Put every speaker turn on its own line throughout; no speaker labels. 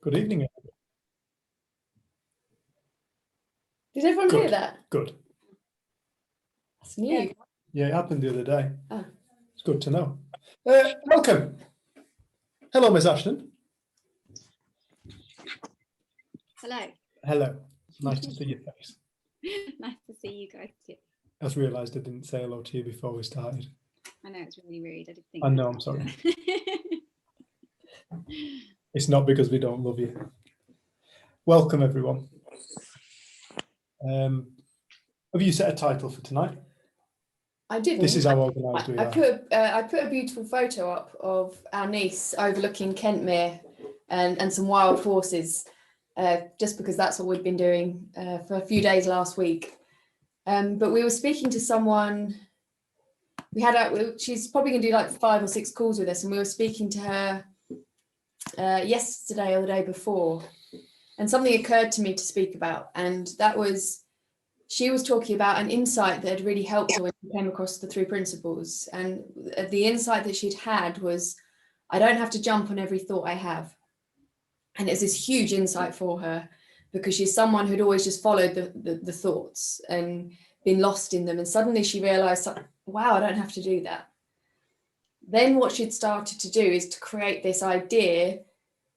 Good evening.
Did everyone
Good.
hear that?
Good.
That's new.
Yeah, it happened the other day.
Oh.
It's good to know. Welcome. Hello, Miss Ashton.
Hello.
Hello. Nice to see your face.
Nice to see you guys too.
I just realised I didn't say hello to you before we started.
I know it's really rude. I didn't think.
I know, I'm sorry. It's not because we don't love you. Welcome, everyone. Have you set a title for tonight?
I didn't.
This is how organised we are.
I put a beautiful photo up of our niece overlooking Kentmere and some wild horses, just because that's what we've been doing for a few days last week. But we were speaking to someone. She's probably going to do like 5 or 6 calls with us, and we were speaking to her yesterday or the day before, and something occurred to me to speak about, and that was she was talking about an insight that had really helped her when she came across the 3 principles. And the insight that she'd had was, I don't have to jump on every thought I have. And it's this huge insight for her, because she's someone who'd always just followed the thoughts and been lost in them. And suddenly she realized, wow, I don't have to do that. Then what she'd started to do is to create this idea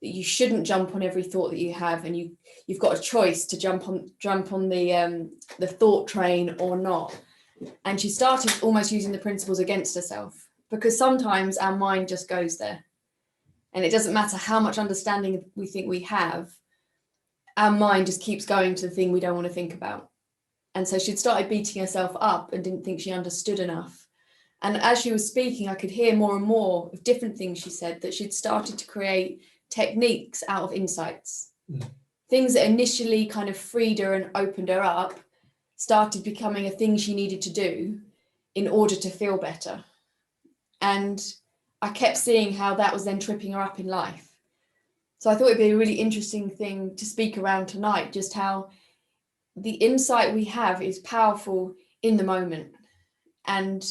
that you shouldn't jump on every thought that you have, and you've got a choice to jump on the thought train or not. And she started almost using the principles against herself, because sometimes our mind just goes there, and it doesn't matter how much understanding we think we have, our mind just keeps going to the thing we don't want to think about. And so she'd started beating herself up and didn't think she understood enough. And as she was speaking, I could hear more and more of different things she said, that she'd started to create techniques out of insights. Things that initially kind of freed her and opened her up started becoming a thing she needed to do in order to feel better. And I kept seeing how that was then tripping her up in life. So I thought it'd be a really interesting thing to speak around tonight, just how the insight we have is powerful in the moment, and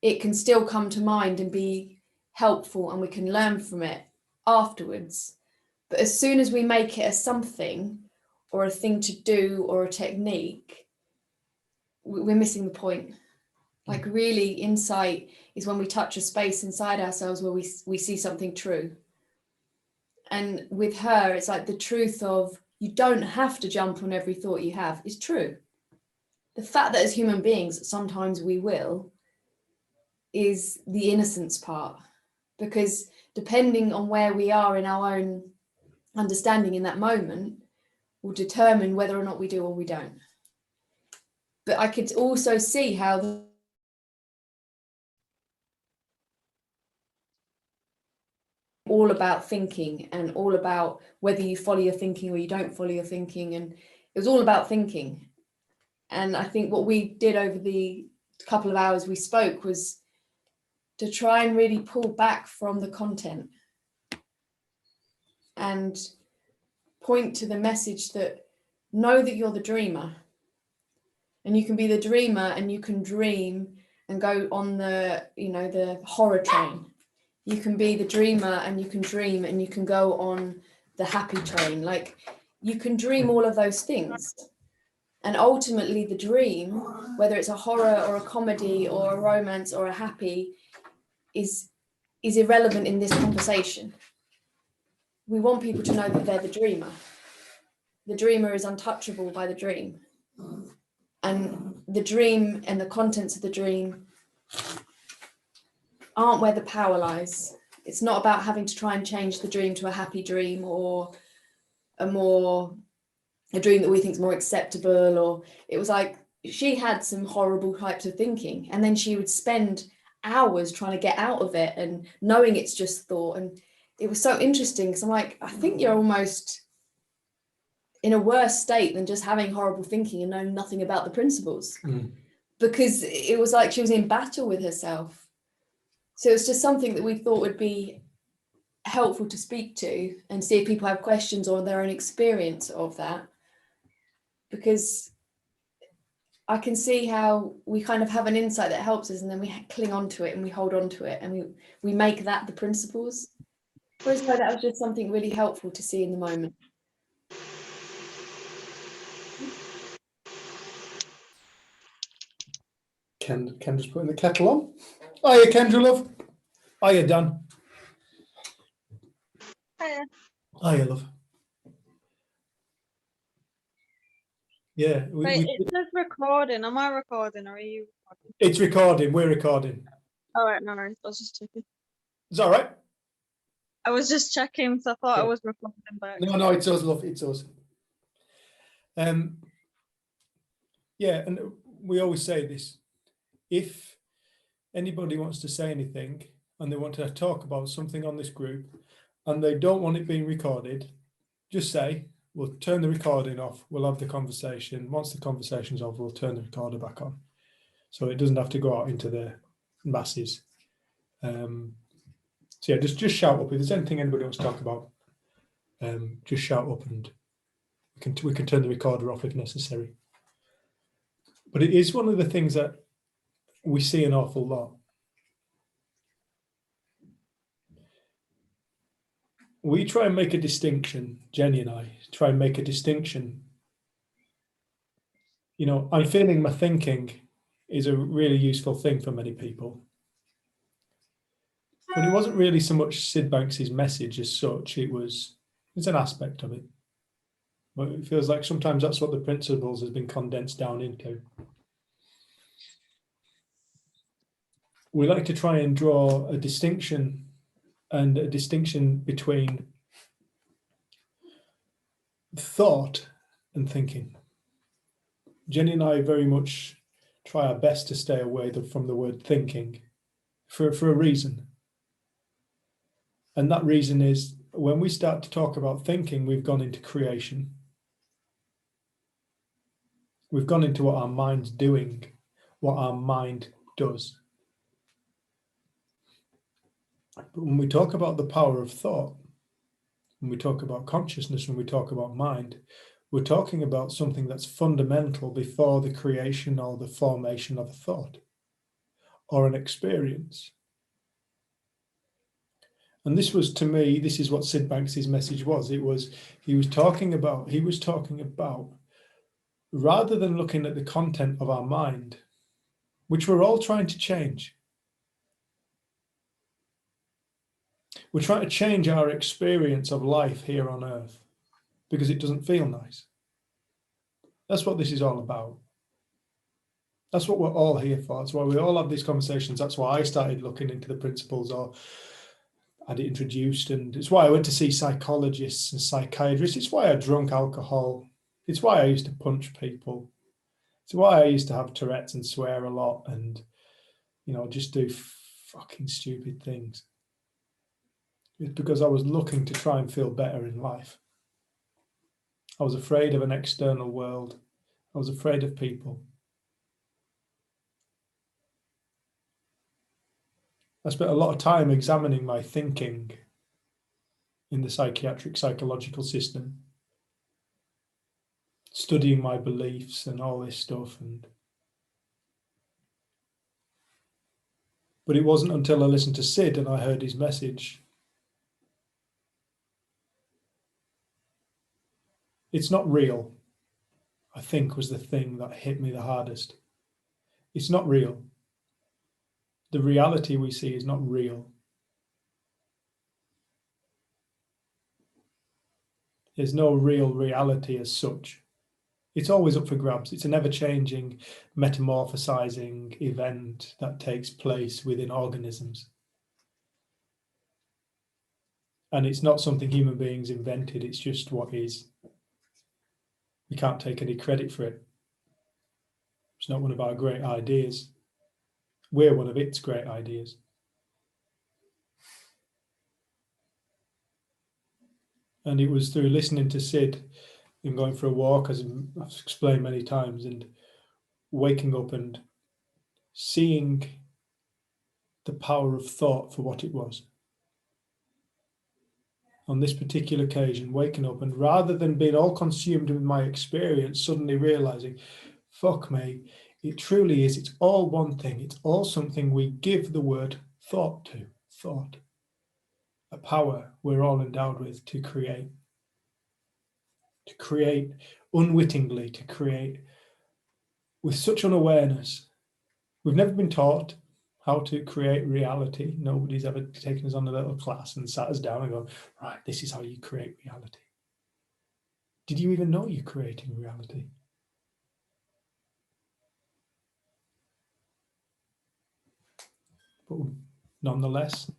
it can still come to mind and be helpful, and we can learn from it afterwards. But as soon as we make it a something or a thing to do or a technique, we're missing the point. Like, really, insight is when we touch a space inside ourselves where we see something true. And with her, it's like the truth of, you don't have to jump on every thought you have is true. The fact that as human beings sometimes we will is the innocence part, because depending on where we are in our own understanding in that moment will determine whether or not we do or we don't. But I could also see how all about thinking, and all about whether you follow your thinking or you don't follow your thinking, and it was all about thinking. And I think what we did over the couple of hours we spoke was to try and really pull back from the content and point to the message that, know that you're the dreamer, and you can be the dreamer, and you can dream and go on the horror train. You can be the dreamer and you can dream and you can go on the happy train. Like, you can dream all of those things. And ultimately the dream, whether it's a horror or a comedy or a romance or a happy, is irrelevant in this conversation. We want people to know that they're the dreamer. The dreamer is untouchable by the dream. And the dream and the contents of the dream aren't where the power lies. It's not about having to try and change the dream to a happy dream, or a dream that we think is more acceptable. Or it was like, she had some horrible types of thinking, and then she would spend hours trying to get out of it and knowing it's just thought. And it was so interesting, because I'm like, I think you're almost in a worse state than just having horrible thinking and knowing nothing about the principles. Because it was like she was in battle with herself. So it's just something that we thought would be helpful to speak to and see if people have questions or their own experience of that. Because I can see how we kind of have an insight that helps us, and then we cling on to it and we hold on to it, and we make that the principles. Well, so that was just something really helpful to see in the moment.
Kendra's putting the kettle on. Hiya, Kendra, love. Hiya, Dan.
Hiya.
Hiya, love. Yeah,
Wait, it says recording. Am I recording or are you recording?
it's recording. We're recording.
All right, no worries. I was just checking.
Is that all right?
I was just checking, so I thought I
Yeah.
was recording back.
No, it's us, love. It's us. Yeah, and we always say this. If anybody wants to say anything and they want to talk about something on this group and they don't want it being recorded, just say, we'll turn the recording off. We'll have the conversation. Once the conversation's over, we'll turn the recorder back on. So it doesn't have to go out into the masses. So yeah, just shout up. If there's anything anybody wants to talk about, just shout up and we can turn the recorder off if necessary. But it is one of the things that we see an awful lot. We try and make a distinction, Jenny and I try and make a distinction. You know, I'm feeling my thinking is a really useful thing for many people. But it wasn't really so much Sid Banks's message as such, it's an aspect of it. But it feels like sometimes that's what the principles has been condensed down into. We like to try and draw a distinction between thought and thinking. Jenny and I very much try our best to stay away from the word thinking for a reason. And that reason is when we start to talk about thinking, we've gone into creation. We've gone into what our mind's doing, what our mind does. But when we talk about the power of thought, when we talk about consciousness, when we talk about mind, we're talking about something that's fundamental before the creation or the formation of a thought or an experience. And this was, to me, this is what Sid Banks's message was. He was talking about, rather than looking at the content of our mind, which we're all trying to change. We're trying to change our experience of life here on earth because it doesn't feel nice. That's what this is all about. That's what we're all here for. That's why we all have these conversations. That's why I started looking into the principles or had it introduced. And it's why I went to see psychologists and psychiatrists. It's why I drank alcohol. It's why I used to punch people. It's why I used to have Tourette's and swear a lot and, you know, just do fucking stupid things. It's because I was looking to try and feel better in life. I was afraid of an external world. I was afraid of people. I spent a lot of time examining my thinking in the psychological system, studying my beliefs and all this stuff. But it wasn't until I listened to Sid and I heard his message. It's not real, I think, was the thing that hit me the hardest. It's not real. The reality we see is not real. There's no real reality as such. It's always up for grabs. It's an ever-changing, metamorphosizing event that takes place within organisms. And it's not something human beings invented. It's just what is. We can't take any credit for it. It's not one of our great ideas. We're one of its great ideas. And it was through listening to Sid and going for a walk, as I've explained many times, and waking up and seeing the power of thought for what it was. On this particular occasion, waking up and rather than being all consumed with my experience, suddenly realizing, fuck me, it truly is, it's all one thing. It's all something we give the word thought to, thought. a power we're all endowed with to create unwittingly, to create with such unawareness. We've never been taught how to create reality. Nobody's ever taken us on a little class and sat us down and gone, right, this is how you create reality. Did you even know you're creating reality? But nonetheless,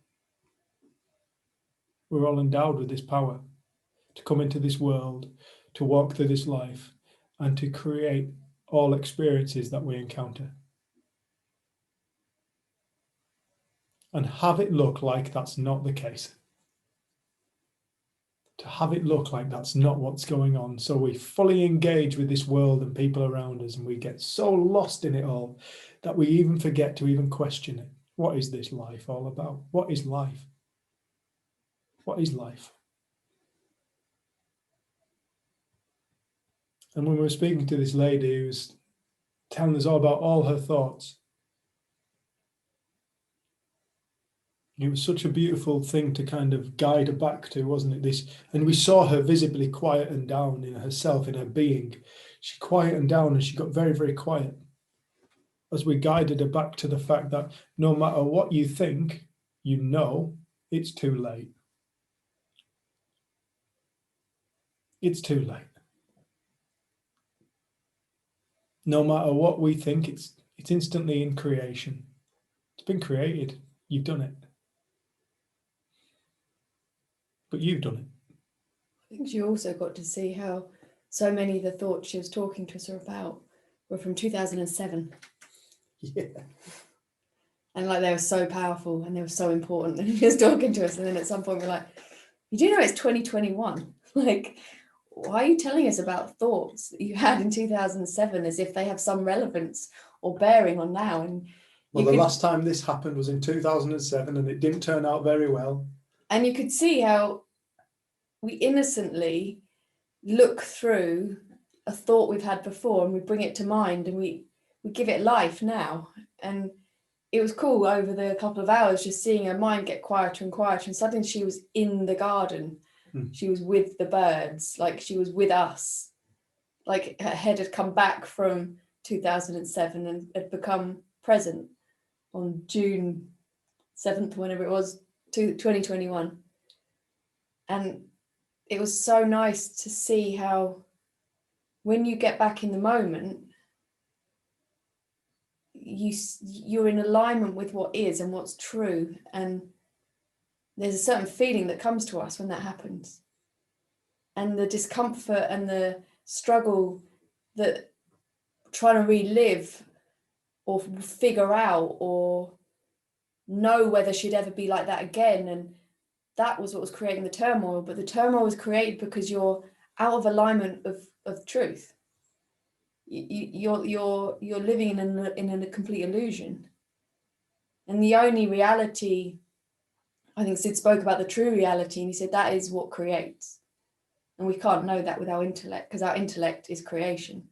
we're all endowed with this power to come into this world, to walk through this life, and to create all experiences that we encounter. And have it look like that's not the case. To have it look like that's not what's going on. So we fully engage with this world and people around us, and we get so lost in it all that we even forget to even question it. What is this life all about? What is life? What is life? And when we were speaking to this lady who was telling us all about all her thoughts, it was such a beautiful thing to kind of guide her back to, wasn't it? This, and we saw her visibly quieten down in herself, in her being. She quietened down and she got very, very quiet as we guided her back to the fact that no matter what you think, you know, it's too late. It's too late. No matter what we think, it's instantly in creation. It's been created. You've done it. But you've done it.
I think she also got to see how so many of the thoughts she was talking to us about were from 2007.
Yeah.
And like they were so powerful and they were so important. And he was talking to us, and then at some point we're like, you do know it's 2021. Like, why are you telling us about thoughts that you had in 2007 as if they have some relevance or bearing on now? And
well, the last time this happened was in 2007, and it didn't turn out very well.
And you could see how we innocently look through a thought we've had before and we bring it to mind and we give it life now. And it was cool over the couple of hours just seeing her mind get quieter and quieter, and suddenly she was in the garden. She was with the birds, like she was with us. Like her head had come back from 2007 and had become present on June 7th, whenever it was, 2021. And it was so nice to see how when you get back in the moment, you're in alignment with what is and what's true. And there's a certain feeling that comes to us when that happens. And the discomfort and the struggle that trying to relive or figure out or know whether she'd ever be like that again. And that was what was creating the turmoil. But the turmoil was created because you're out of alignment of truth. You're living in a complete illusion. And the only reality, I think Sid spoke about the true reality, and he said that is what creates. And we can't know that with our intellect, because our intellect is creation.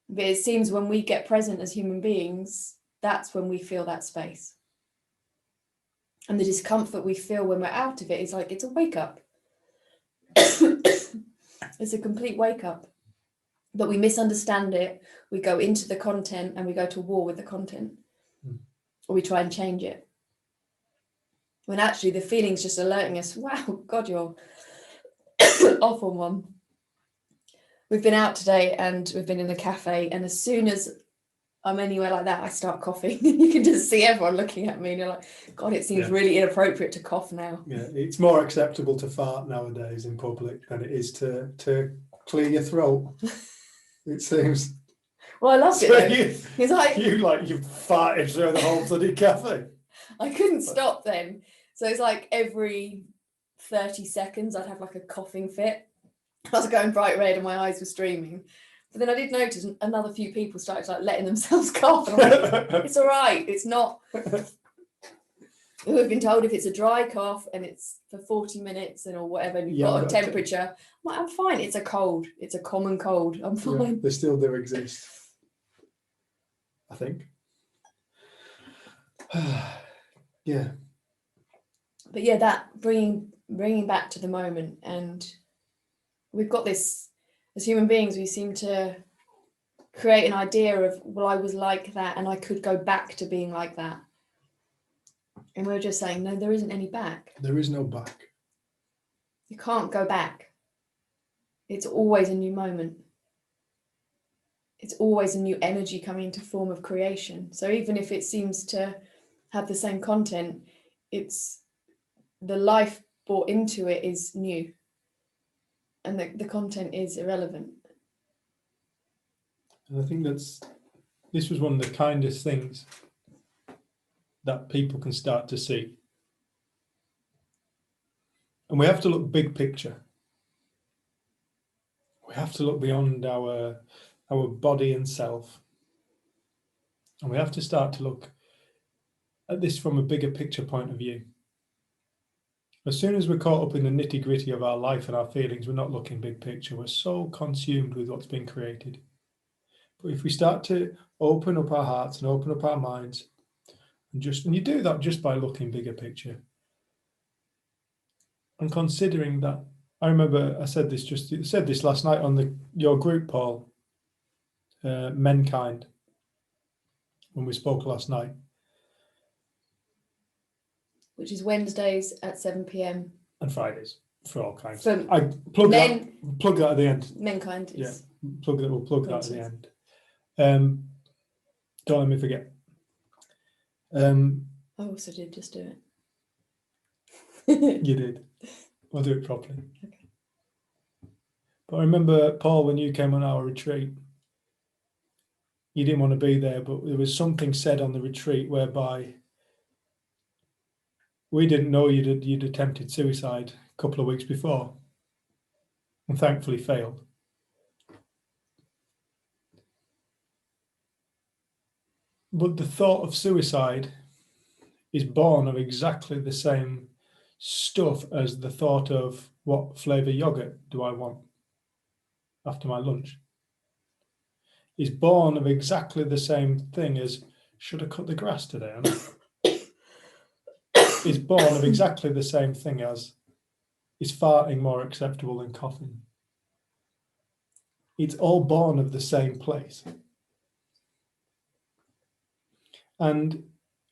But it seems when we get present as human beings, that's when we feel that space. And the discomfort we feel when we're out of it is like, it's a wake up. It's a complete wake up. But we misunderstand it. We go into the content and we go to war with the content. Or we try and change it. When actually the feeling's just alerting us, wow, God, you're off on one. We've been out today and we've been in a cafe, and as soon as I'm anywhere like that, I start coughing. You can just see everyone looking at me and you're like, God, it seems really inappropriate to cough now. Yeah,
it's more acceptable to fart nowadays in public than it is to clear your throat. It seems.
Well, I loved it though. It's like
you farted through the whole bloody cafe.
I couldn't stop then. So it's like every 30 seconds I'd have like a coughing fit. I was going bright red and my eyes were streaming. But then I did notice another few people started like letting themselves cough. And I'm like, it's all right. It's not. We've been told if it's a dry cough and it's for 40 minutes or whatever, and you've got a temperature, I'm like, I'm fine. It's a cold. It's a common cold. I'm fine.
Yeah, they still do exist, I think. Yeah.
But yeah, that bringing back to the moment, and we've got this as human beings. We seem to create an idea of, well, I was like that, and I could go back to being like that. And we're just saying, no, there isn't any back.
There is no back.
You can't go back. It's always a new moment. It's always a new energy coming into form of creation. So even if it seems to have the same content, it's the life brought into it is new. And the content is irrelevant.
And I think this was one of the kindest things that people can start to see. And we have to look big picture. We have to look beyond our body and self. And we have to start to look at this from a bigger picture point of view. As soon as we're caught up in the nitty gritty of our life and our feelings, we're not looking big picture. We're so consumed with what's been created. But if we start to open up our hearts and open up our minds, and you do that just by looking bigger picture and considering that. I remember I said this last night on your group, Paul, Menkind, when we spoke last night.
Which is Wednesdays at 7 p.m.
And Fridays for all kinds.
For
I plug
men,
that at the end.
Menkind is.
Yeah, we'll plug that at the end. Don't let me forget.
I also did just do it.
You did. We'll do it properly.
Okay.
But I remember, Paul, when you came on our retreat, you didn't want to be there, but there was something said on the retreat whereby we didn't know you'd attempted suicide a couple of weeks before, and thankfully failed. But the thought of suicide is born of exactly the same stuff as the thought of what flavour yogurt do I want after my lunch. Is born of exactly the same thing as, should I cut the grass today or not? Is born of exactly the same thing as, is farting more acceptable than coughing? It's all born of the same place. And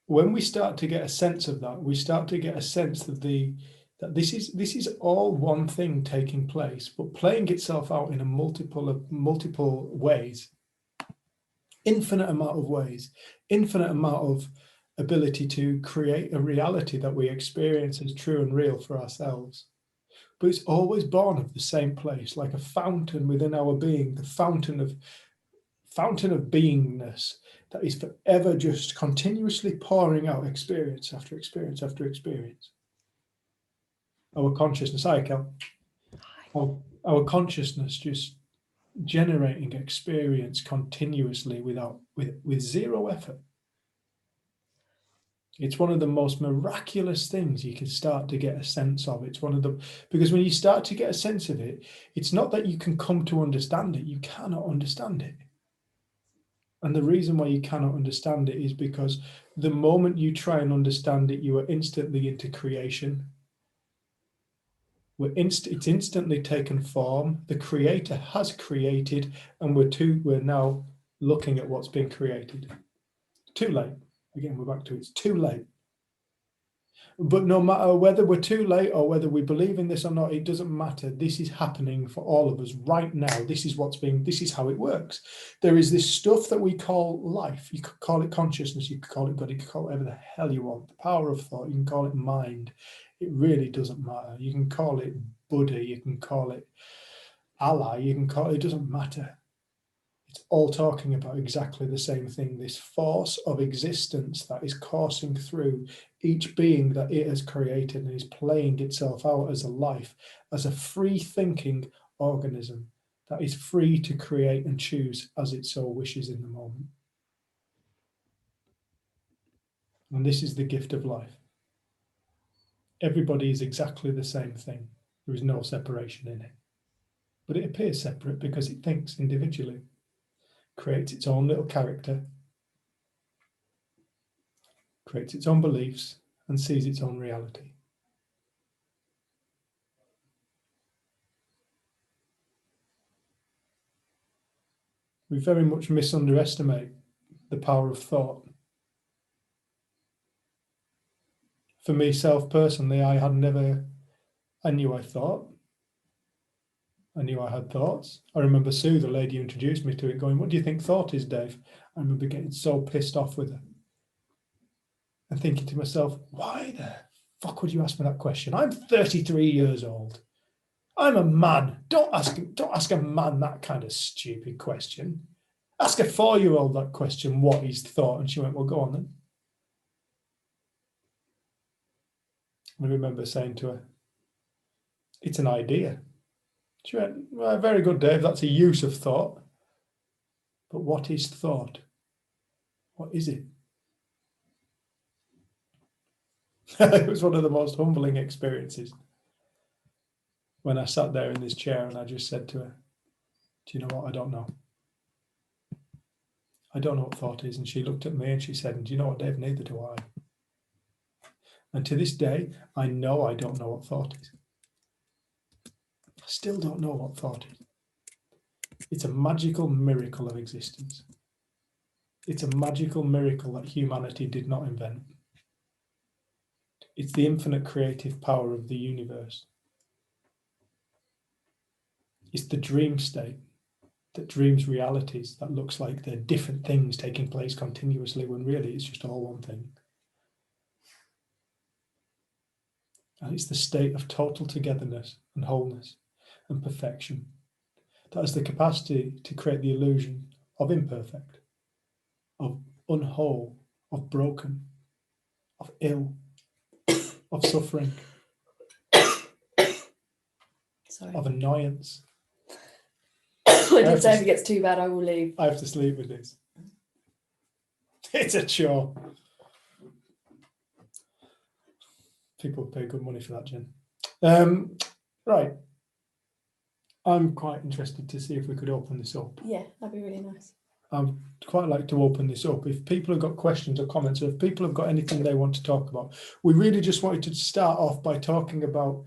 when we start to get a sense of that, we start to get a sense that this is all one thing taking place, but playing itself out in a multiple ways, infinite amount of ways, infinite amount of ability to create a reality that we experience as true and real for ourselves. But it's always born of the same place, like a fountain within our being, the fountain of beingness that is forever just continuously pouring out experience after experience after experience. Our consciousness, hi Kel, our consciousness just generating experience continuously with zero effort. It's one of the most miraculous things you can start to get a sense of. Because when you start to get a sense of it, it's not that you can come to understand it, you cannot understand it. And the reason why you cannot understand it is because the moment you try and understand it, you are instantly into creation. It's instantly taken form. The creator has created, and we're now looking at what's been created. Too late. Again, we're back to it's too late. But no matter whether we're too late or whether we believe in this or not, it doesn't matter. This is happening for all of us right now. This is how it works. There is this stuff that we call life. You could call it consciousness, you could call it God, you could call it whatever the hell you want. The power of thought, you can call it mind. It really doesn't matter. You can call it Buddha, you can call it Allah, it doesn't matter. It's all talking about exactly the same thing, this force of existence that is coursing through each being that it has created and is playing itself out as a life, as a free-thinking organism that is free to create and choose as it so wishes in the moment. And this is the gift of life. Everybody is exactly the same thing. There is no separation in it. But it appears separate because it thinks individually, creates its own little character, creates its own beliefs, and sees its own reality. We very much misunderestimate the power of thought. For myself personally, I knew I thought. I knew I had thoughts. I remember Sue, the lady who introduced me to it, going, "What do you think thought is, Dave?" I remember getting so pissed off with her and thinking to myself, why the fuck would you ask me that question? I'm 33 years old. I'm a man. Don't ask a man that kind of stupid question. Ask a 4-year-old that question, what he's thought. And she went, "Well, go on then." I remember saying to her, "It's an idea." She went, "Well, very good, Dave. That's a use of thought. But what is thought? What is it?" It was one of the most humbling experiences when I sat there in this chair and I just said to her, "Do you know what? I don't know. I don't know what thought is." And she looked at me and she said, "And do you know what, Dave? Neither do I." And to this day, I know I don't know what thought is. I still don't know what thought is. It's a magical miracle of existence. It's a magical miracle that humanity did not invent. It's the infinite creative power of the universe. It's the dream state that dreams realities that looks like they're different things taking place continuously when really it's just all one thing. And it's the state of total togetherness and wholeness and perfection that has the capacity to create the illusion of imperfect, of unwhole, of broken, of ill, of suffering,
Sorry.
of annoyance.
I did say if it gets too bad, I will leave.
I have to sleep with this. It's a chore. People pay good money for that, Jen. Right. I'm quite interested to see if we could open this up.
Yeah, that'd be really nice.
I'd quite like to open this up. If people have got questions or comments, or if people have got anything they want to talk about, we really just wanted to start off by talking about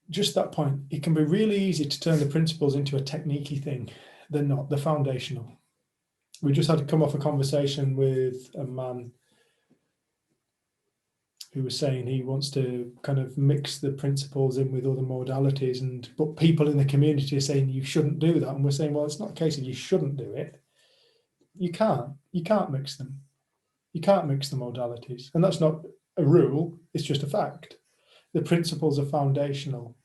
just that point. It can be really easy to turn the principles into a technique-y thing. They're not, they're foundational. We just had to come off a conversation with a man who was saying he wants to kind of mix the principles in with other modalities, but people in the community are saying you shouldn't do that. And we're saying, well, it's not a case of you shouldn't do it. You can't mix them. You can't mix the modalities. And that's not a rule, it's just a fact. The principles are foundational.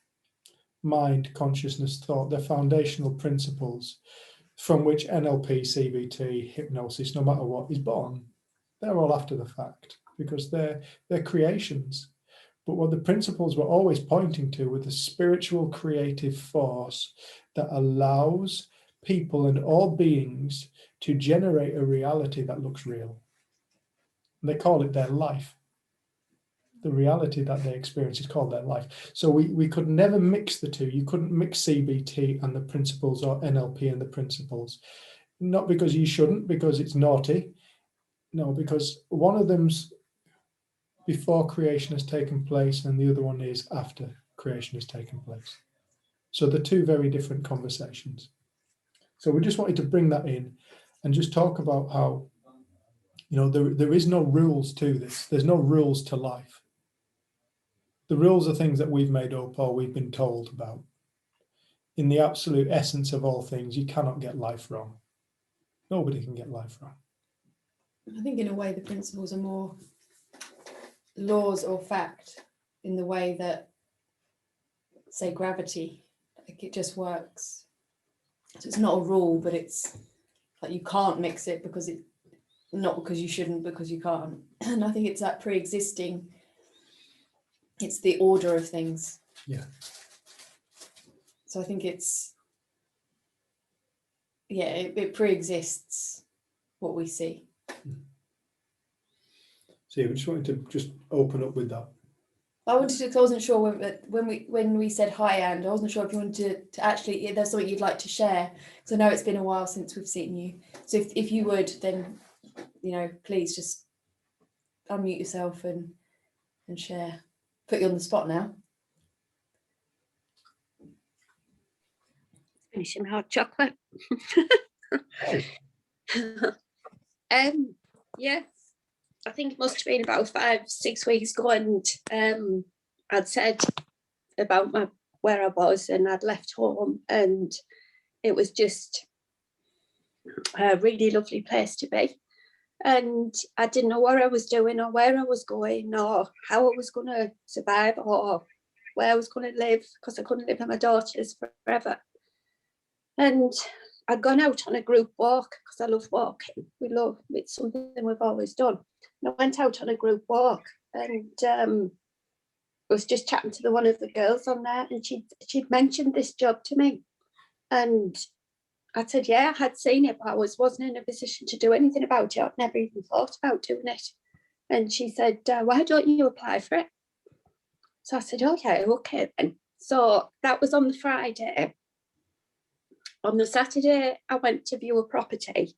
Mind, consciousness, thought, they're foundational principles from which NLP, CBT, hypnosis, no matter what, is born. They're all after the fact because they're creations. But what the principles were always pointing to were the spiritual creative force that allows people and all beings to generate a reality that looks real. And they call it their life. The reality that they experience is called their life. So we could never mix the two. You couldn't mix CBT and the principles or NLP and the principles. Not because you shouldn't, because it's naughty. No, because one of them's before creation has taken place and the other one is after creation has taken place. So they're two very different conversations. So we just wanted to bring that in and just talk about how, you know, there is no rules to this. There's no rules to life. The rules are things that we've made up or we've been told about. In the absolute essence of all things, you cannot get life wrong. Nobody can get life wrong.
I think in a way the principles are more laws or fact in the way that, say, gravity, like it just works. So it's not a rule, but it's like you can't mix it because it, not because you shouldn't, because you can't. And I think it's that pre-existing, it's the order of things.
Yeah.
So I think it's, yeah, it pre-exists what we see.
So yeah, we just wanted to just open up with that.
I wanted to, 'cause I wasn't sure when we said hi, and I wasn't sure if you wanted to actually, if there's something you'd like to share, because I know it's been a while since we've seen you. So if you would, then, you know, please just unmute yourself and share. Put you on the spot now.
It's
finishing my hot chocolate. Yeah, I think it must have been about 5-6 weeks ago, and I'd said about where I was, and I'd left home, and it was just a really lovely place to be. And I didn't know what I was doing or where I was going or how I was going to survive or where I was going to live, because I couldn't live with my daughters forever. And I'd gone out on a group walk because I love walking. It's something we've always done. And I went out on a group walk, and I was just chatting to one of the girls on there, and she'd mentioned this job to me. And I said, yeah, I had seen it, but I wasn't in a position to do anything about it. I'd never even thought about doing it. And she said, why don't you apply for it? So I said, okay then. So that was on the Friday. On the Saturday, I went to view a property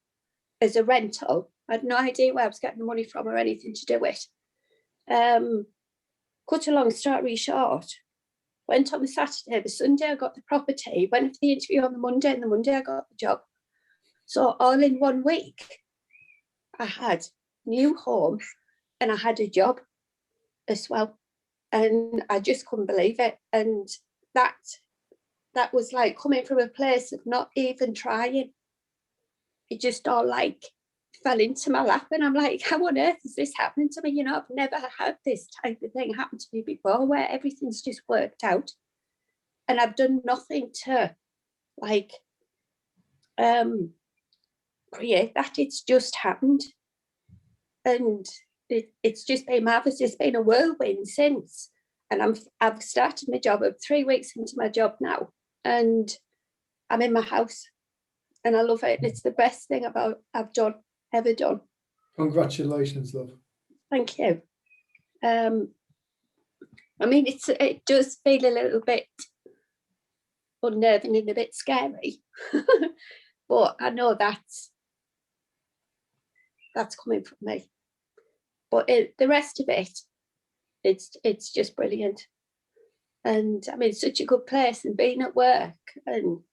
as a rental. I had no idea where I was getting the money from or anything to do it. Cut a long story short, went on the Saturday. The Sunday I got the property, went for the interview on the Monday, and the Monday I got the job. So all in 1 week, I had a new home and I had a job as well. And I just couldn't believe it. And that was like coming from a place of not even trying. It just all like fell into my lap, and I'm like, how on earth is this happening to me? You know, I've never had this type of thing happen to me before, where everything's just worked out and I've done nothing to like create that. It's just happened, and it's just been marvelous. It's been a whirlwind since, and I've started my job. I'm 3 weeks into my job now, and I'm in my house, and I love it. It's the best thing I've ever done.
Congratulations, love.
Thank you. I mean, it does feel a little bit unnerving and a bit scary, but I know that's coming from me. But the rest of it, it's just brilliant. And I mean, it's such a good place, and being at work and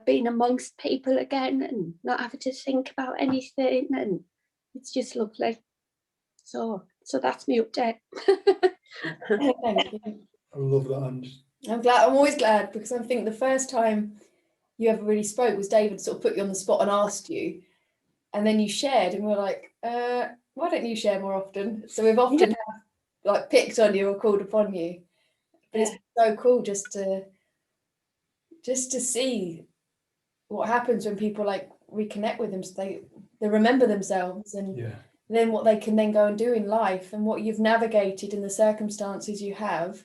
being amongst people again and not having to think about anything, and it's just lovely. So that's my update.
Thank you.
I love that, Ange.
I'm always glad, because I think the first time you ever really spoke was David sort of put you on the spot and asked you, and then you shared, and we were like, why don't you share more often? So we've often like picked on you or called upon you, but it's so cool just to see what happens when people like reconnect with them, so they remember themselves, and then what they can then go and do in life, and what you've navigated in the circumstances you have.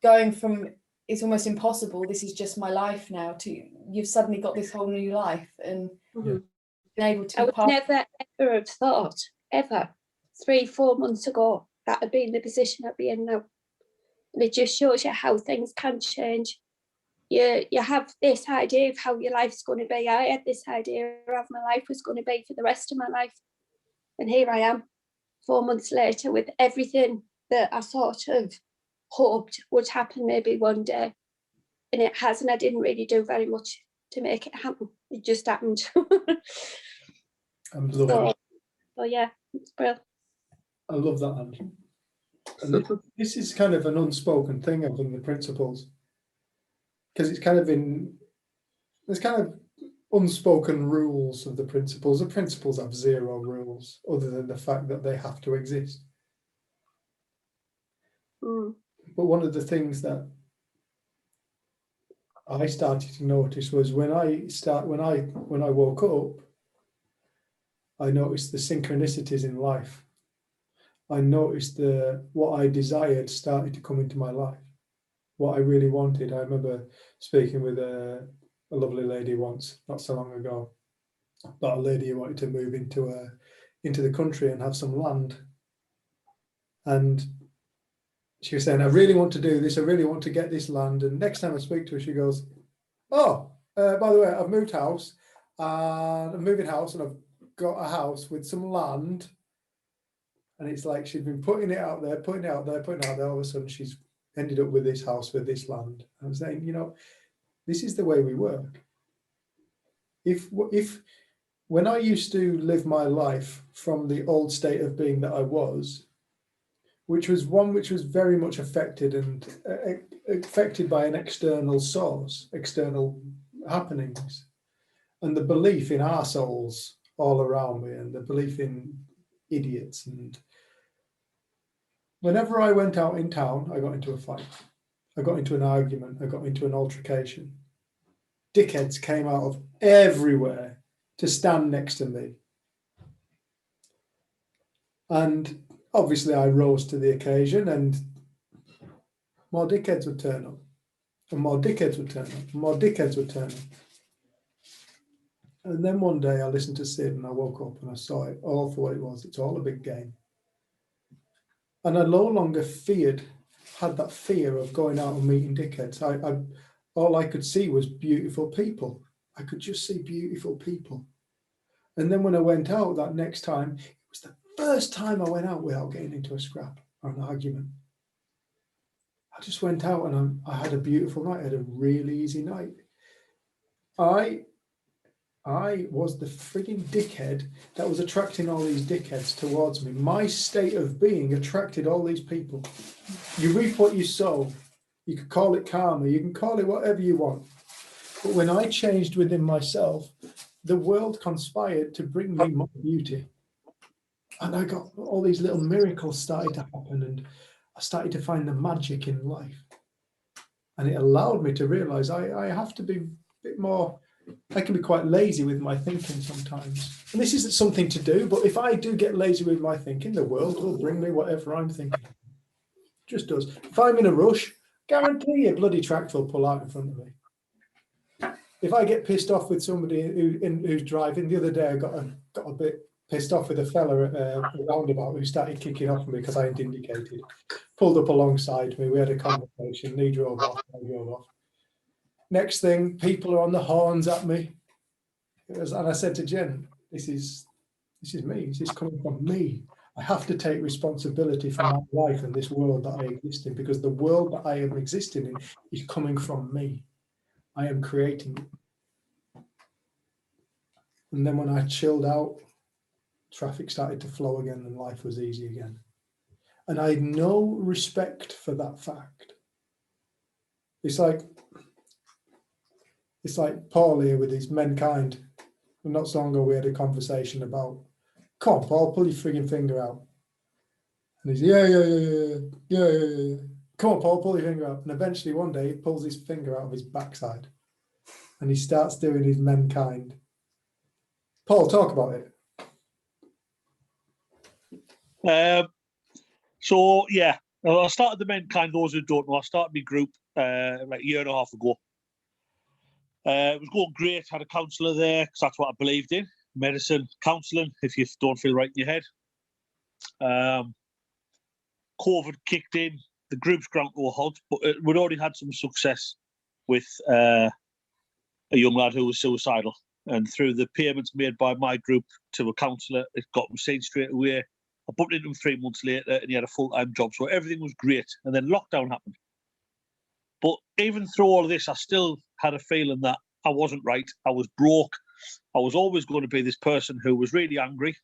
Going from it's almost impossible, this is just my life now, to you've suddenly got this whole new life, and been able to.
I would never ever have thought ever 3-4 months ago that I'd be in the position I'd be in now. And it just shows you how things can change. You have this idea of how your life's going to be. I had this idea of how my life was going to be for the rest of my life, and here I am 4 months later with everything that I sort of hoped would happen maybe one day, and it hasn't. I didn't really do very much to make it happen. It just happened. So yeah, it's brilliant.
I love that, Ange. And this is kind of an unspoken thing among the principles, because it's kind of there's kind of unspoken rules of the principles. The principles have zero rules other than the fact that they have to exist. But one of the things that I started to notice was when I woke up, I noticed the synchronicities in life. I noticed what I desired started to come into my life, what I really wanted. I remember speaking with a lovely lady once, not so long ago, about a lady who wanted to move into the country and have some land. And she was saying, I really want to do this. I really want to get this land. And next time I speak to her, she goes, oh, by the way, I've moved house, and I'm moving house, and I've got a house with some land. And it's like she'd been putting it out there. All of a sudden, she's ended up with this house with this land. I'm saying, This is the way we work. If when I used to live my life from the old state of being that I was, which was one which was very much affected by an external source, external happenings, and the belief in arseholes all around me, and the belief in idiots. And whenever I went out in town, I got into a fight, I got into an argument, I got into an altercation. Dickheads came out of everywhere to stand next to me. And obviously I rose to the occasion, and more dickheads would turn up, and more dickheads would turn up, and more dickheads would turn up. And then one day I listened to Sid, and I woke up and I saw it all for what it was. It's all a big game. And I no longer had that fear of going out and meeting dickheads. All I could see was beautiful people. I could just see beautiful people. And then when I went out that next time, it was the first time I went out without getting into a scrap or an argument. I just went out and I had a beautiful night. I had a really easy night. I was the frigging dickhead that was attracting all these dickheads towards me. My state of being attracted all these people. You reap what you sow. You could call it karma. You can call it whatever you want. But when I changed within myself, the world conspired to bring me more beauty. And I got all these little miracles started to happen, and I started to find the magic in life. And it allowed me to realize I have to be a bit more, I can be quite lazy with my thinking sometimes. And this isn't something to do, but if I do get lazy with my thinking, the world will bring me whatever I'm thinking. It just does. If I'm in a rush, guarantee a bloody tractor will pull out in front of me. If I get pissed off with somebody who's driving, the other day I got a bit pissed off with a fella at a roundabout who started kicking off me because I hadn't indicated. Pulled up alongside me, we had a conversation, he drove off, I drove off. Next thing, people are on the horns at me. And I said to Jen, this is me, this is coming from me. I have to take responsibility for my life and this world that I exist in, because the world that I am existing in is coming from me. I am creating it. And then when I chilled out, traffic started to flow again and life was easy again. And I had no respect for that fact. It's like Paul here with his mankind. And not so long ago we had a conversation about, come on, Paul, pull your frigging finger out. And he's, yeah. Come on, Paul, pull your finger out. And eventually one day he pulls his finger out of his backside and he starts doing his mankind. Paul, talk about it.
So yeah, I started the mankind. Those who don't know, I started my group like a year and a half ago. It was going great. Had a counsellor there because that's what I believed in: medicine, counselling. If you don't feel right in your head, COVID kicked in. The group's ground to a halt, but we'd already had some success with a young lad who was suicidal. And through the payments made by my group to a counsellor, it got him seen straight away. I bumped into him 3 months later and he had a full-time job. So everything was great. And then lockdown happened. But even through all of this, I still had a feeling that I wasn't right. I was broke. I was always going to be this person who was really angry.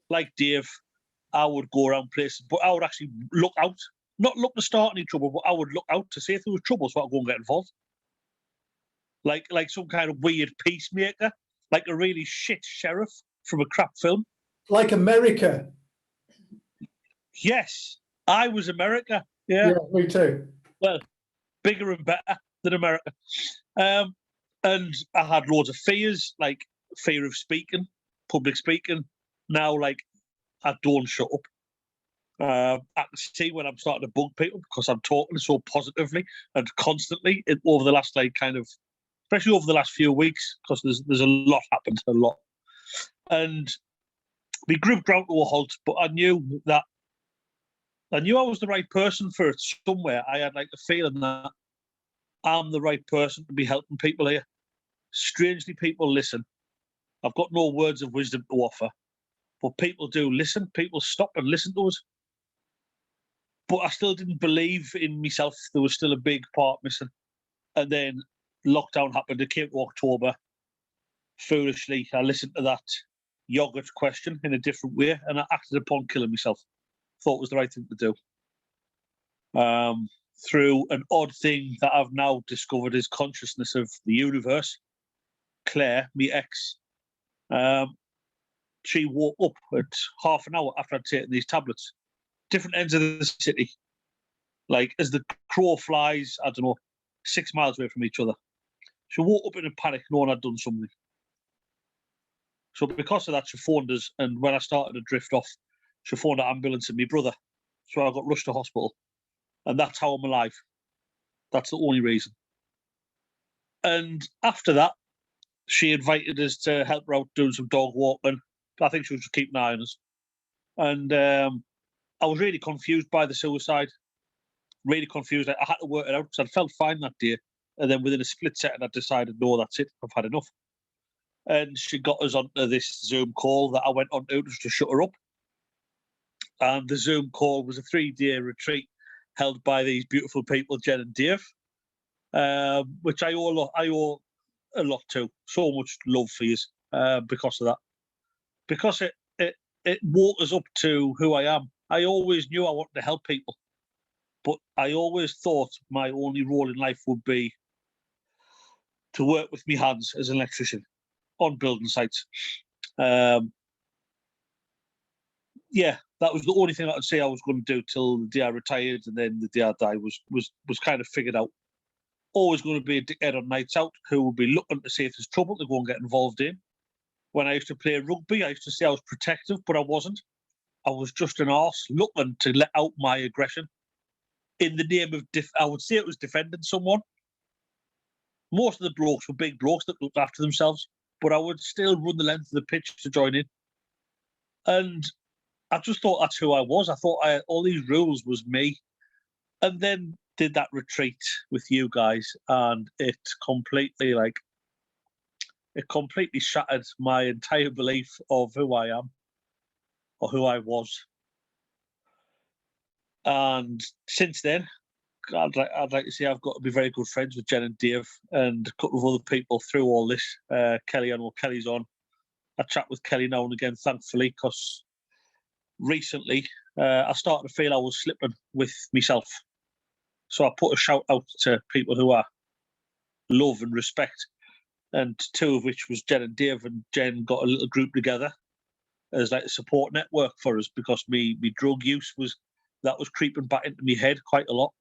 Like Dave, I would go around places, but I would actually look out. Not look to start any trouble, but I would look out to see if there was trouble so I'd go and get involved. Like some kind of weird peacemaker, like a really shit sheriff from a crap film.
Like America.
Yes, I was America. Yeah,
me too.
Well, bigger and better than America. And I had loads of fears, like fear of speaking, public speaking. Now, like, I don't shut up. I can see when I'm starting to bug people because I'm talking so positively and constantly over the last, like, kind of, especially over the last few weeks, because there's a lot happened, a lot. And we group ground to a halt, but I knew I was the right person for it somewhere. I had like the feeling that I'm the right person to be helping people here. Strangely, people listen. I've got no words of wisdom to offer, but people do listen. People stop and listen to us. But I still didn't believe in myself. There was still a big part missing. And then lockdown happened. It came to October. Foolishly, I listened to that yogurt question in a different way, and I acted upon killing myself. Thought it was the right thing to do. Through an odd thing that I've now discovered is consciousness of the universe. Claire, my ex, she woke up at half an hour after I'd taken these tablets. Different ends of the city. Like, as the crow flies, I don't know, 6 miles away from each other. She woke up in a panic, knowing I'd done something. So because of that, she phoned us, and when I started to drift off, she phoned an ambulance and my brother. So I got rushed to hospital. And that's how I'm alive. That's the only reason. And after that, she invited us to help her out doing some dog walking. I think she was just keeping an eye on us. And I was really confused by the suicide. Really confused. I had to work it out because I felt fine that day. And then within a split second, I decided, no, that's it. I've had enough. And she got us onto this Zoom call that I went on to just to shut her up. And the Zoom call was a 3-day retreat held by these beautiful people, Jen and Dave, which I owe a lot to. So much love for you because of that. Because it woke us up to who I am. I always knew I wanted to help people, but I always thought my only role in life would be to work with my hands as an electrician on building sites. Yeah, that was the only thing I could say I was going to do till the day I retired, and then the day I died was kind of figured out. Always going to be a dickhead on nights out who would be looking to see if there's trouble to go and get involved in. When I used to play rugby, I used to say I was protective, but I wasn't. I was just an arse looking to let out my aggression in the name of, I would say it was defending someone. Most of the blokes were big blokes that looked after themselves, but I would still run the length of the pitch to join in. And I just thought that's who I was. I thought all these rules was me. And then did that retreat with you guys, and it completely shattered my entire belief of who I am or who I was. And since then, I'd like to say I've got to be very good friends with Jen and Dave and a couple of other people through all this. Kelly, I know Kelly's on. I chat with Kelly now and again, thankfully, because recently I started to feel I was slipping with myself. So I put a shout out to people who I love and respect, and two of which was Jen and Dave. And Jen got a little group together as like a support network for us, because me drug use was creeping back into my head quite a lot.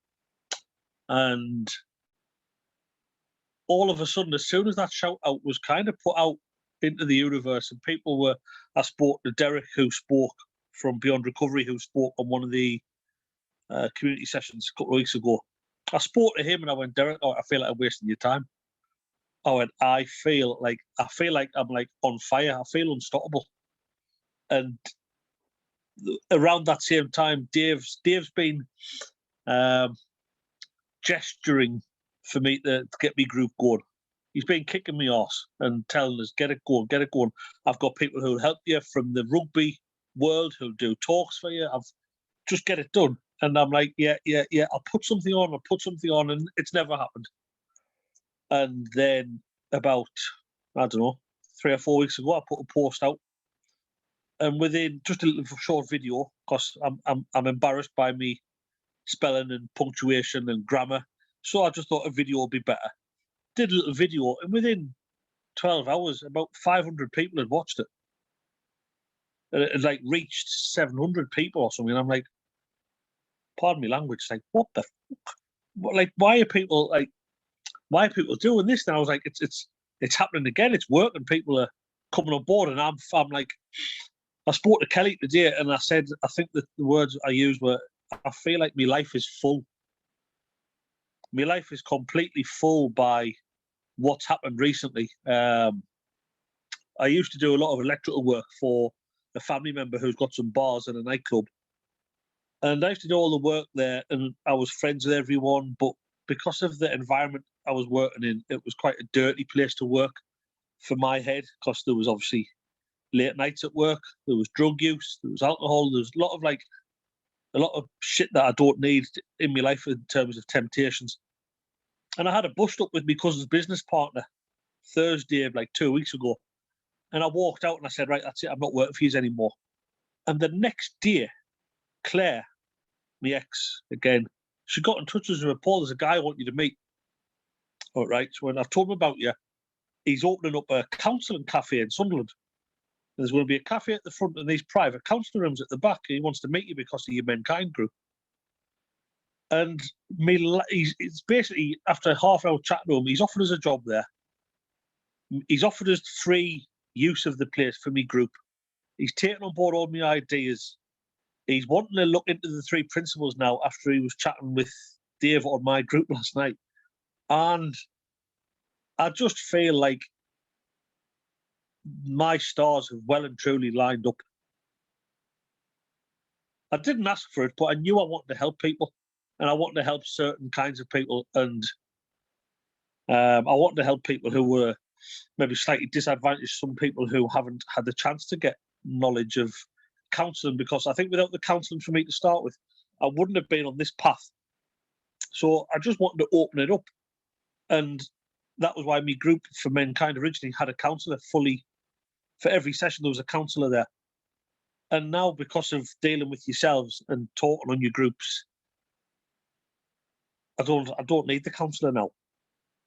And all of a sudden, as soon as that shout out was kind of put out into the universe, and people were, I spoke to Derek, who spoke from Beyond Recovery, who spoke on one of the community sessions a couple of weeks ago. I spoke to him and I went, Derek, I feel like I'm wasting your time. I went, I feel like I'm like on fire. I feel unstoppable. And around that same time, Dave's been gesturing for me to get me group going. He's been kicking me arse and telling us, get it going, get it going. I've got people who'll help you from the rugby world who'll do talks for you. I've just get it done. And I'm like, yeah, I'll put something on, and it's never happened. And then about, I don't know, 3 or 4 weeks ago, I put a post out, and within just a little short video, because I'm embarrassed by me spelling and punctuation and grammar, so I just thought a video would be better. Did a little video, and within 12 hours, about 500 people had watched it. And it had like reached 700 people or something. And I'm like, pardon me language, like, what the fuck? Like, why are people doing this? And I was like, it's happening again. It's working. People are coming on board, and I'm like, I spoke to Kelly today, and I said, I think that the words I used were, I feel like my life is full. My life is completely full by what's happened recently. I used to do a lot of electrical work for a family member who's got some bars and a nightclub. And I used to do all the work there, and I was friends with everyone. But because of the environment I was working in, it was quite a dirty place to work for my head, because there was obviously late nights at work, there was drug use, there was alcohol, there was a lot of shit that I don't need in my life in terms of temptations. And I had a bust up with my cousin's business partner Thursday of like 2 weeks ago. And I walked out and I said, right, that's it. I'm not working for you anymore. And the next day, Claire, my ex, again, she got in touch with us and said, Paul, there's a guy I want you to meet. All right. So when I've told him about you, he's opening up a counselling cafe in Sunderland. And there's going to be a cafe at the front and these private counselling rooms at the back. He wants to meet you because of your Mankind group. And it's basically, after a half-hour chat to him, he's offered us a job there. He's offered us free use of the place for me group. He's taken on board all my ideas. He's wanting to look into the three principles now after he was chatting with Dave on my group last night. And I just feel like my stars have well and truly lined up. I didn't ask for it, but I knew I wanted to help people. And I wanted to help certain kinds of people. And I wanted to help people who were maybe slightly disadvantaged, some people who haven't had the chance to get knowledge of counselling, because I think without the counselling for me to start with, I wouldn't have been on this path. So I just wanted to open it up. And that was why my group for Mankind originally had a counsellor fully. For every session, there was a counsellor there. And now, because of dealing with yourselves and talking on your groups, I don't need the counsellor now.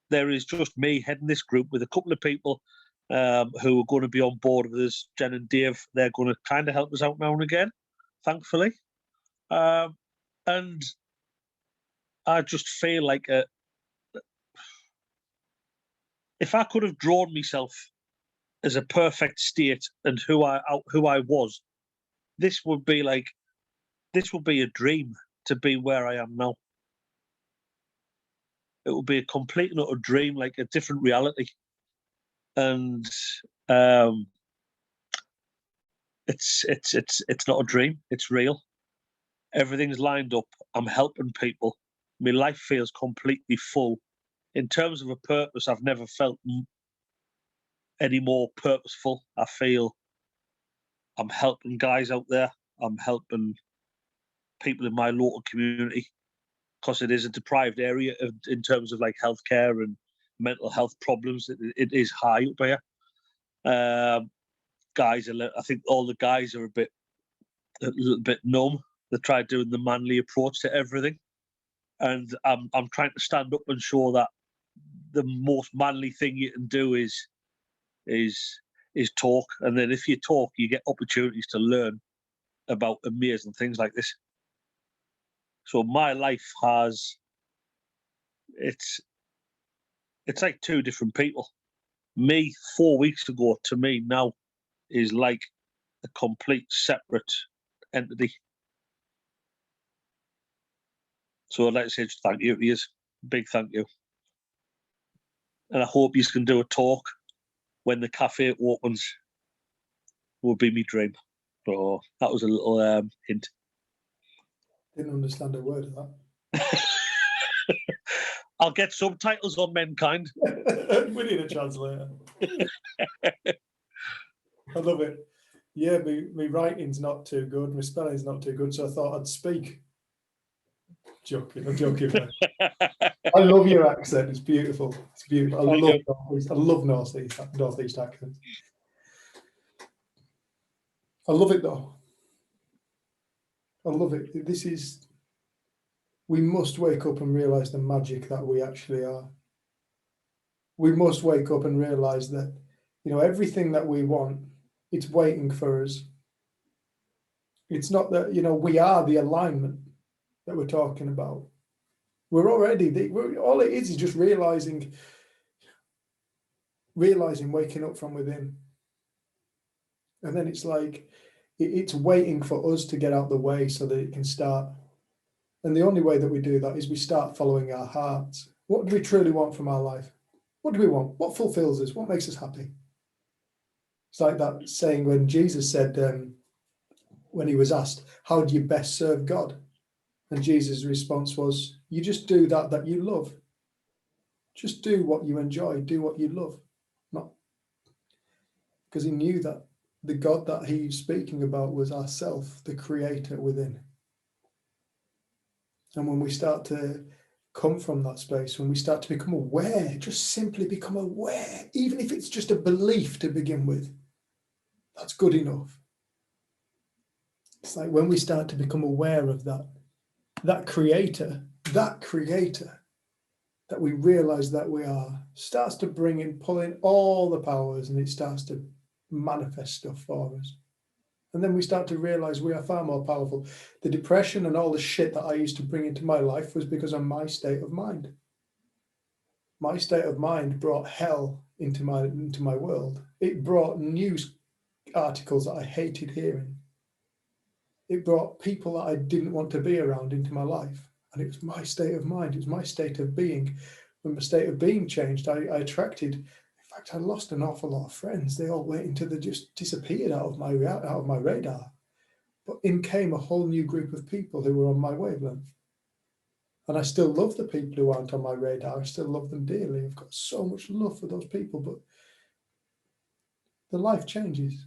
There is just me heading this group with a couple of people who are going to be on board with us. Jen and Dave, they're going to kind of help us out now and again, thankfully. And I just feel like if I could have drawn myself as a perfect state and who I was, this would be a dream to be where I am now. It would be a complete and utter dream, like a different reality. And it's not a dream, it's real. Everything's lined up. I'm helping people. My life feels completely full. In terms of a purpose, I've never felt any more purposeful. I feel I'm helping guys out there. I'm helping people in my local community, because it is a deprived area in terms of like healthcare and mental health problems. It is high up here. Guys, I think all the guys are a little bit numb. They try doing the manly approach to everything, and I'm trying to stand up and show that the most manly thing you can do is talk, and then if you talk, you get opportunities to learn about amazing things like this. So my life it's like two different people. Me 4 weeks ago to me now is like a complete separate entity. So I'd like to say just thank you to you. Big thank you. And I hope you can do a talk when the cafe opens. Would be my dream. So that was a little hint.
Didn't understand a word of that.
I'll get subtitles on Mankind.
We need a translator. I love it. Yeah, my writing's not too good. My spelling's not too good, so I thought I'd speak. I'm joking. Man. I love your accent. It's beautiful. It's beautiful. I love Northeast accents. I love it though. I love it. We must wake up and realise the magic that we actually are. We must wake up and realise that, everything that we want, it's waiting for us. It's not that, we are the alignment that we're talking about. We're already, all it is just realising, waking up from within. And then it's like, it's waiting for us to get out the way so that it can start. And the only way that we do that is we start following our hearts. What do we truly want from our life? What do we want? What fulfills us? What makes us happy? It's like that saying when Jesus said, when he was asked, how do you best serve God? And Jesus' response was, you just do that you love. Just do what you enjoy, do what you love. Not because he knew that the God that he was speaking about was ourself, the creator within. And when we start to come from that space, when we start to become aware, just simply become aware, even if it's just a belief to begin with, that's good enough. It's like when we start to become aware of that creator that we realize that we are, starts to bring in, pull in all the powers, and it starts to manifest stuff for us. And then we start to realize we are far more powerful. The depression and all the shit that I used to bring into my life was because of my state of mind. My state of mind brought hell into my world. It brought news articles that I hated hearing. It brought people that I didn't want to be around into my life. And it was my state of mind. It was my state of being. When my state of being changed, I attracted, in fact, I lost an awful lot of friends. They all went into just disappeared out of my radar. But in came a whole new group of people who were on my wavelength. And I still love the people who aren't on my radar. I still love them dearly. I've got so much love for those people, but the life changes.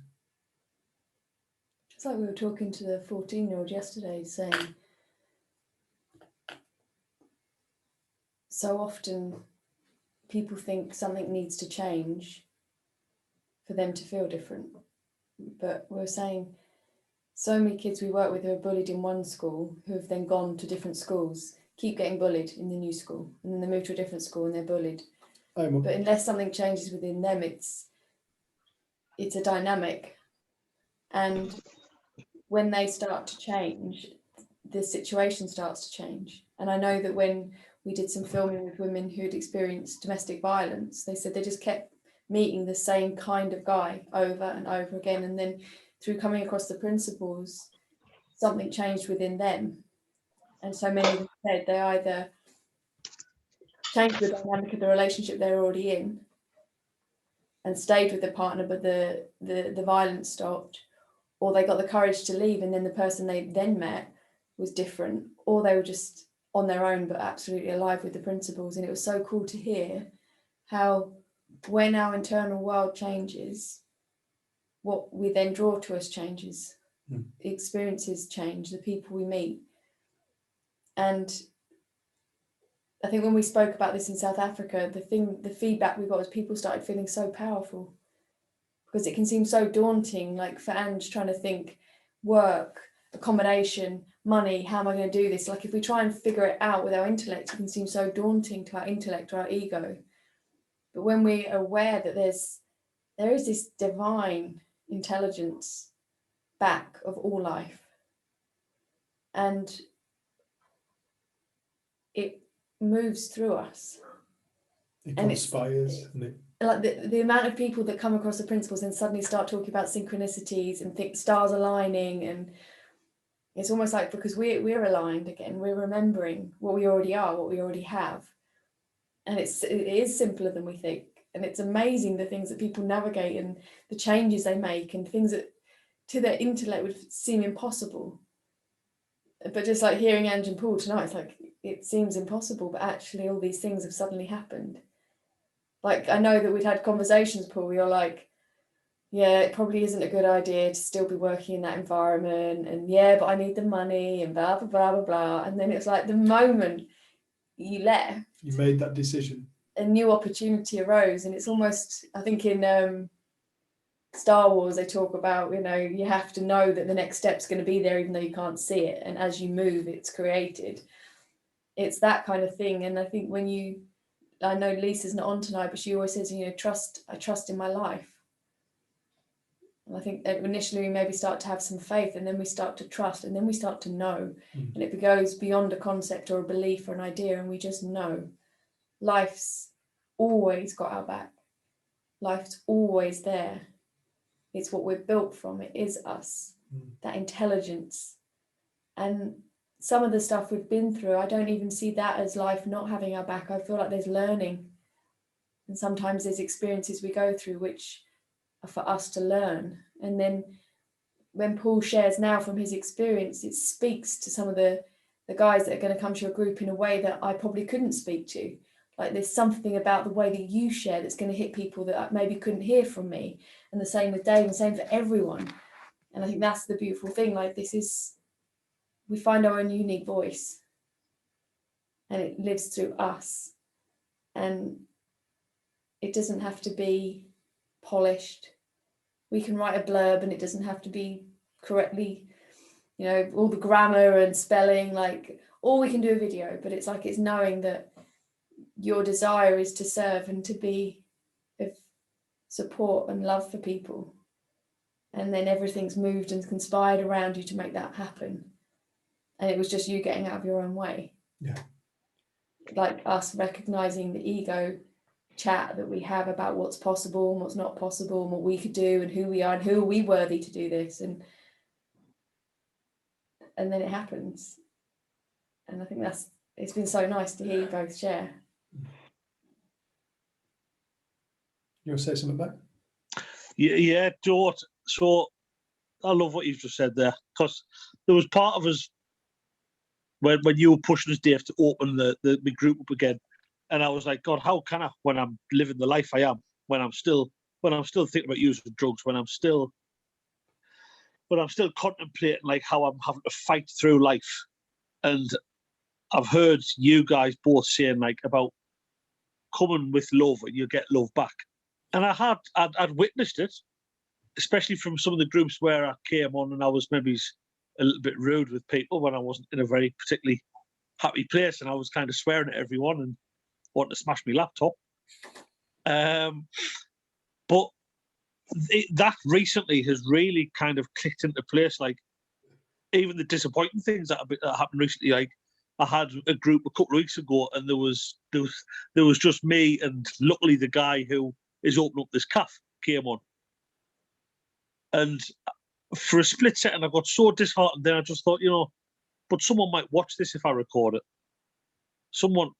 It's like we were talking to the 14-year-old yesterday, saying so often people think something needs to change for them to feel different. But we're saying so many kids we work with who are bullied in one school, who have then gone to different schools, keep getting bullied in the new school, and then they move to a different school and they're bullied. But unless something changes within them, it's a dynamic. And when they start to change, the situation starts to change. And I know that when we did some filming with women who had experienced domestic violence, they said they just kept meeting the same kind of guy over and over again. And then through coming across the principles, something changed within them. And so many of them said they either changed the dynamic of the relationship they were already in and stayed with the partner, but the violence stopped, or they got the courage to leave, and then the person they then met was different, or they were just on their own but absolutely alive with the principles. And it was so cool to hear how when our internal world changes, what we then draw to us changes. The experiences change, the people we meet. And I think when we spoke about this in South Africa, the feedback we got was people started feeling so powerful, because it can seem so daunting, like for Ange trying to think work, accommodation, money, how am I going to do this? Like if we try and figure it out with our intellect, it can seem so daunting to our intellect or our ego. But when we are aware that there is this divine intelligence back of all life, and it moves through us.
It
And
conspires.
Like the amount of people that come across the principles and suddenly start talking about synchronicities and think stars aligning, and it's almost like because we're aligned again, we're remembering what we already are, what we already have, and it is simpler than we think. And it's amazing the things that people navigate and the changes they make, and things that to their intellect would seem impossible. But just like hearing Ange and Paul tonight, it's like it seems impossible, but actually all these things have suddenly happened. Like I know that we'd had conversations, Paul, where you're like, yeah, it probably isn't a good idea to still be working in that environment, and yeah, but I need the money and blah blah blah blah blah. And then it's like the moment you left,
you made that decision,
a new opportunity arose. And it's almost, I think in Star Wars they talk about, you have to know that the next step's going to be there even though you can't see it, and as you move it's created. It's that kind of thing. And I think I know Lisa's not on tonight, but she always says, I trust in my life. And I think that initially we maybe start to have some faith, and then we start to trust, and then we start to know. And it goes beyond a concept or a belief or an idea, and we just know. Life's always got our back. Life's always there. It's what we're built from. It is us, that intelligence. And some of the stuff we've been through, I don't even see that as life not having our back. I feel like there's learning. And sometimes there's experiences we go through which are for us to learn. And then when Paul shares now from his experience, it speaks to some of the guys that are going to come to your group in a way that I probably couldn't speak to. Like there's something about the way that you share that's going to hit people that maybe couldn't hear from me. And the same with Dave, and same for everyone. And I think that's the beautiful thing. Like we find our own unique voice. and it lives through us, and it doesn't have to be polished. We can write a blurb and it doesn't have to be correctly, you know, all the grammar and spelling, like, or we can do a video, but it's like, it's knowing that your desire is to serve and to be of support and love for people, and then everything's moved and conspired around you to make that happen, and it was just you getting out of your own way.
Yeah.
Like us recognizing the ego chat that we have about what's possible and what's not possible and what we could do and who we are and who are we worthy to do this, and then it happens. And I think it's been so nice to hear you both share.
You want to say something back?
Yeah, George. So I love what you've just said there, because there was part of us when you were pushing us, Dave, to open the group up again, and I was like, God, how can I, when I'm living the life I am, when I'm still thinking about using drugs, when I'm still contemplating like how I'm having to fight through life. And I've heard you guys both saying like about coming with love and you get love back. And I'd witnessed it, especially from some of the groups where I came on and I was maybe a little bit rude with people when I wasn't in a very particularly happy place, and I was kind of swearing at everyone and wanting to smash my laptop. But that recently has really kind of clicked into place. Like even the disappointing things that happened recently, like I had a group a couple of weeks ago, and there was just me, and luckily the guy who is opening up this cafe came on, and for a split second I got so disheartened. Then I just thought, but someone might watch this if I record it. Someone,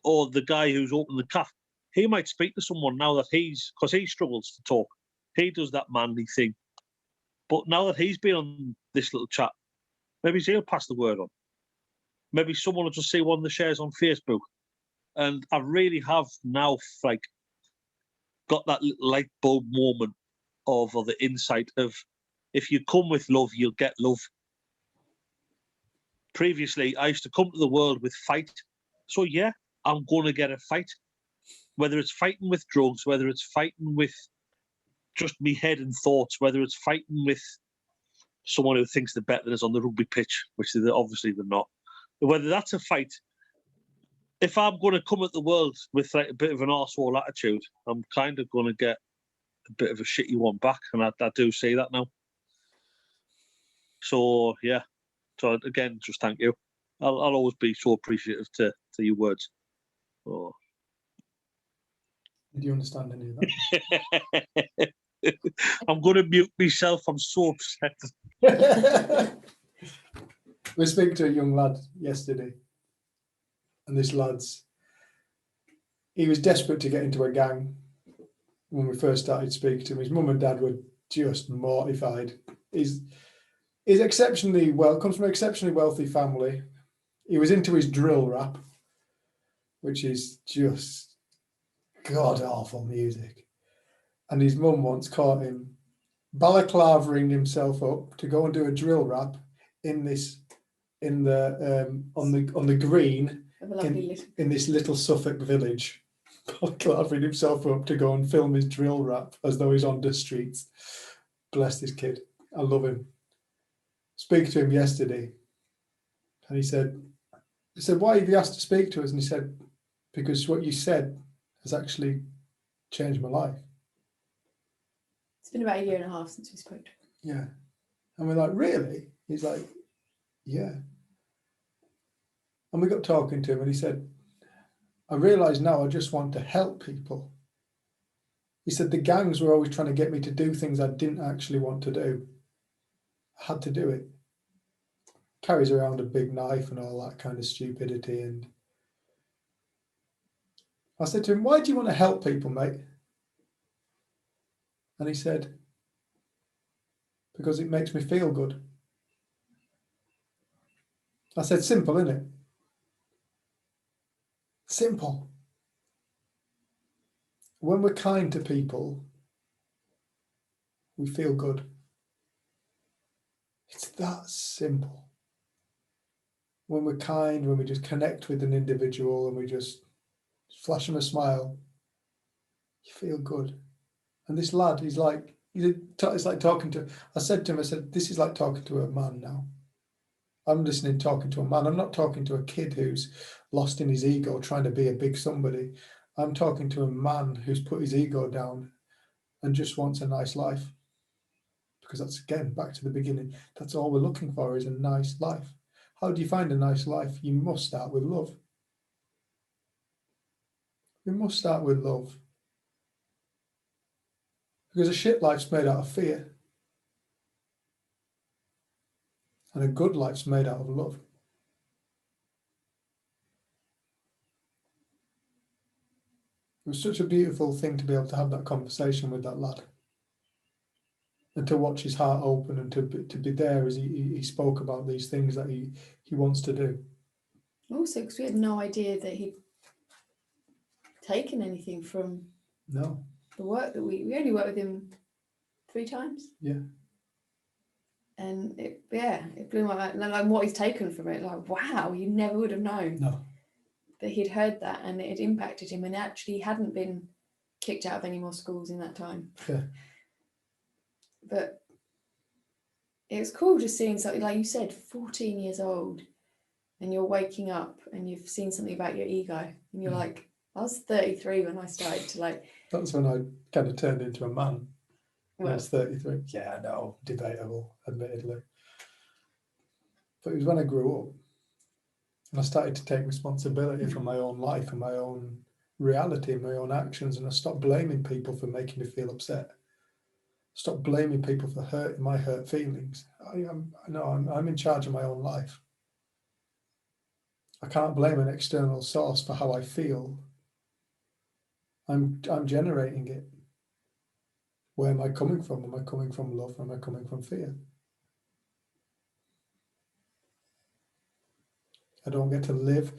or the guy who's opened the cafe, he might speak to someone now that because he struggles to talk. He does that manly thing. But now that he's been on this little chat, maybe he'll pass the word on. Maybe someone will just see one of the shares on Facebook. And I really have now got that little light bulb moment or the insight of, if you come with love, you'll get love. Previously, I used to come to the world with fight. So yeah, I'm going to get a fight. Whether it's fighting with drugs, whether it's fighting with just me head and thoughts, whether it's fighting with someone who thinks they're better than us on the rugby pitch, which obviously they're not. Whether that's a fight, if I'm going to come at the world with like a bit of an arsehole attitude, I'm kind of going to get a bit of a shitty one back, and I do see that now. So yeah, so again, just thank you. I'll always be so appreciative to your words. Oh.
Do you understand any of that?
I'm going to mute myself. I'm so upset.
We were speaking to a young lad yesterday, and this he was desperate to get into a gang. When we first started speaking to him, his mum and dad were just mortified. He's exceptionally comes from an exceptionally wealthy family. He was into his drill rap, which is just god awful music. And his mum once caught him balaclavering himself up to go and do a drill rap on the green in this little Suffolk village. Balaclavering himself up to go and film his drill rap as though he's on the streets. Bless this kid. I love him. Speak to him yesterday, and he said, why have you asked to speak to us? And he said, because what you said has actually changed my life.
It's been about 1.5 years since we spoke to him.
Yeah. And we're like, really? He's like, yeah. And we got talking to him, and he said, I realise now I just want to help people. He said, the gangs were always trying to get me to do things I didn't actually want to do. I had to do it. Carries around a big knife and all that kind of stupidity. And I said to him, why do you want to help people, mate? And he said, because it makes me feel good. I said, simple, isn't it? Simple. When we're kind to people, we feel good. It's that simple. when we're kind, when we just connect with an individual and we just flash them a smile, you feel good. And this lad, it's like talking to, I said to him, I said, this is like talking to a man now. I'm listening, talking to a man. I'm not talking to a kid who's lost in his ego, trying to be a big somebody. I'm talking to a man who's put his ego down and just wants a nice life. Because that's, again, back to the beginning. That's all we're looking for, is a nice life. How do you find a nice life? You must start with love. We must start with love. Because a shit life's made out of fear. And a good life's made out of love. It was such a beautiful thing to be able to have that conversation with that lad. And to watch his heart open and to be there as he spoke about these things that he wants to do.
Also, because we had no idea that he'd taken anything from
No.
the work that we only worked with him 3 times.
Yeah.
And it blew my mind. Like what he's taken from it, like, wow, you never would have known
No.
that he'd heard that and it had impacted him, and actually he hadn't been kicked out of any more schools in that time.
Yeah.
But it was cool just seeing something, like you said, 14 years old, and you're waking up and you've seen something about your ego, and you're like, I was 33 when I started to like.
That's when I kind of turned into a man. When I
Well,
was 33. Yeah, no, debatable, admittedly. But it was when I grew up and I started to take responsibility for my own life and my own reality and my own actions, and I stopped blaming people for making me feel upset. Stop blaming people for hurting my hurt feelings. I'm in charge of my own life. I can't blame an external source for how I feel. I'm generating it. Where am I coming from? Am I coming from love? Am I coming from fear? I don't get to live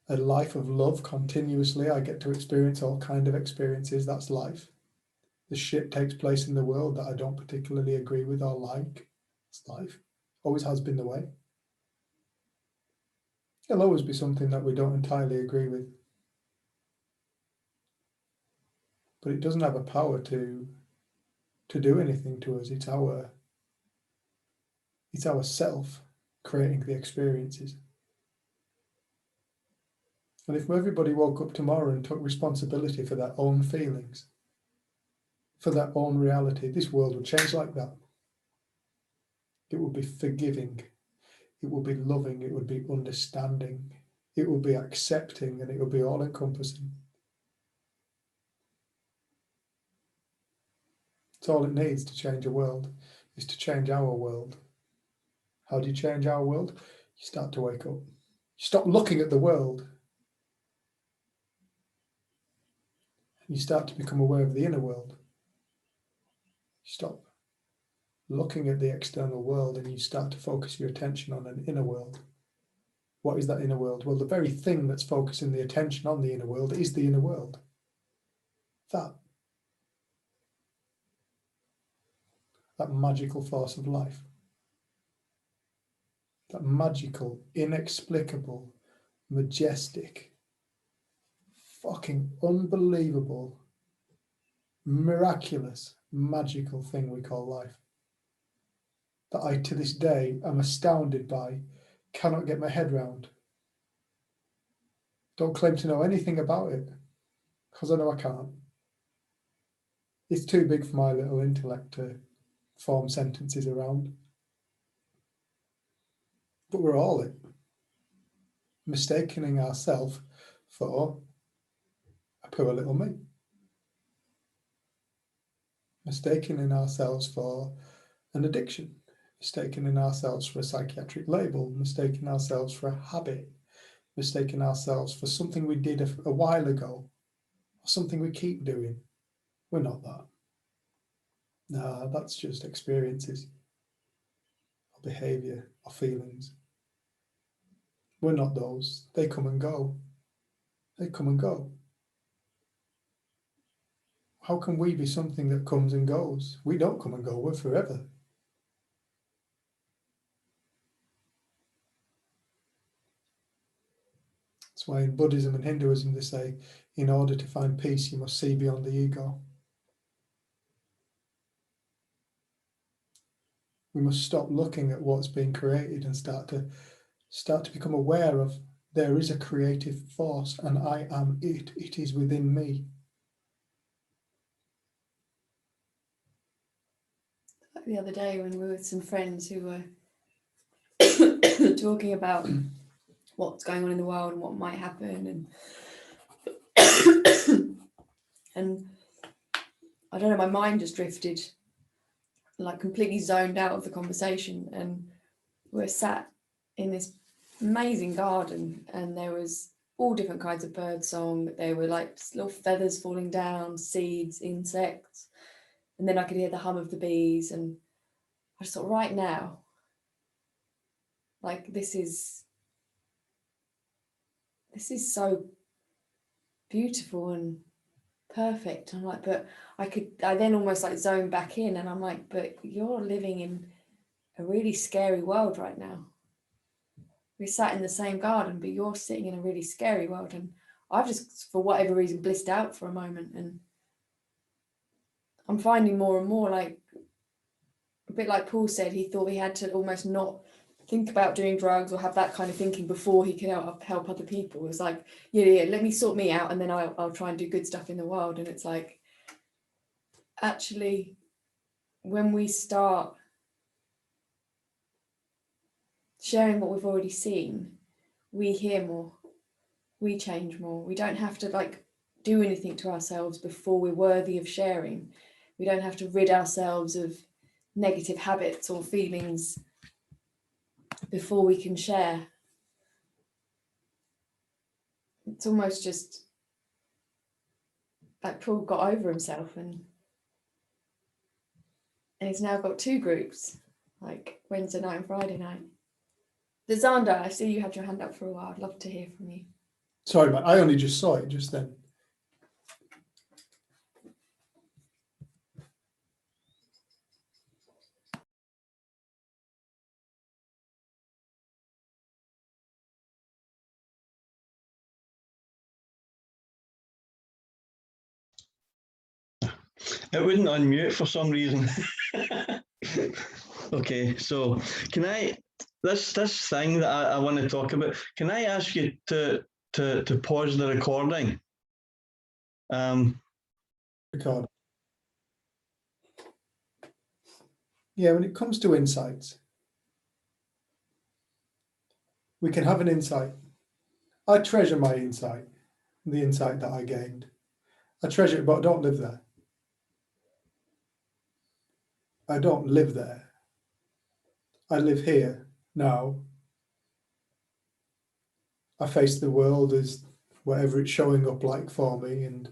a life of love continuously. I get to experience all kinds of experiences. That's life. The shit takes place in the world that I don't particularly agree with or like. It's life. Always has been the way. It'll always be something that we don't entirely agree with. But it doesn't have a power to do anything to us. It's our self creating the experiences. And if everybody woke up tomorrow and took responsibility for their own feelings, for their own reality, this world would change like that. It would be forgiving. It would be loving. It would be understanding. It would be accepting, and it would be all encompassing. It's all it needs to change a world, is to change our world. How do you change our world? You start to wake up. You stop looking at the world. You start to become aware of the inner world. You stop looking at the external world and you start to focus your attention on an inner world. What is that inner world? Well, the very thing that's focusing the attention on the inner world is the inner world. That magical force of life. That magical, inexplicable, majestic, fucking unbelievable, miraculous, magical thing we call life. That I, to this day, am astounded by, cannot get my head round. Don't claim to know anything about it, because I know I can't. It's too big for my little intellect to form sentences around. But we're all it. Mistaking ourselves for a poor little me. Mistaking ourselves for an addiction. Mistaking ourselves for a psychiatric label. Mistaking ourselves for a habit. Mistaking ourselves for something we did a while ago. Or something we keep doing. We're not that. Nah, that's just experiences. Or behaviour. Or feelings. We're not those. They come and go. They come and go. How can we be something that comes and goes? We don't come and go. We're forever. why in Buddhism and Hinduism they say, in order to find peace, you must see beyond the ego. We must stop looking at what's being created and start to become aware of there is a creative force and I am it. It is within me.
Like the other day when we were with some friends who were talking about what's going on in the world and what might happen, and I don't know, my mind just drifted, like completely zoned out of the conversation, and we're sat in this amazing garden and there was all different kinds of bird song. There were like little feathers falling down, seeds, insects, and then I could hear the hum of the bees, and I just thought, right now, like this is so beautiful and perfect. I'm like, but I then almost like zone back in and I'm like, but you're living in a really scary world right now. We sat in the same garden, but you're sitting in a really scary world. And I've just, for whatever reason, blissed out for a moment. And I'm finding more and more, like, a bit like Paul said, he thought he had to almost not think about doing drugs or have that kind of thinking before he could help other people. It's like, yeah, let me sort me out and then I'll try and do good stuff in the world. And it's like, actually, when we start sharing what we've already seen, we hear more, we change more. We don't have to like do anything to ourselves before we're worthy of sharing. We don't have to rid ourselves of negative habits or feelings before we can share. It's almost just like Paul got over himself and he's now got two groups, like Wednesday night and Friday night. The Xander, I see you had your hand up for a while. I'd love to hear from you.
Sorry, Matt, I only just saw it just then.
It wouldn't unmute for some reason. Okay, so can I, this thing that I want to talk about, can I ask you to pause the recording?
Record. Yeah, when it comes to insights, we can have an insight. I treasure my insight, the insight that I gained. I treasure it, but I don't live there. I don't live there. I live here now. I face the world as whatever it's showing up like for me, and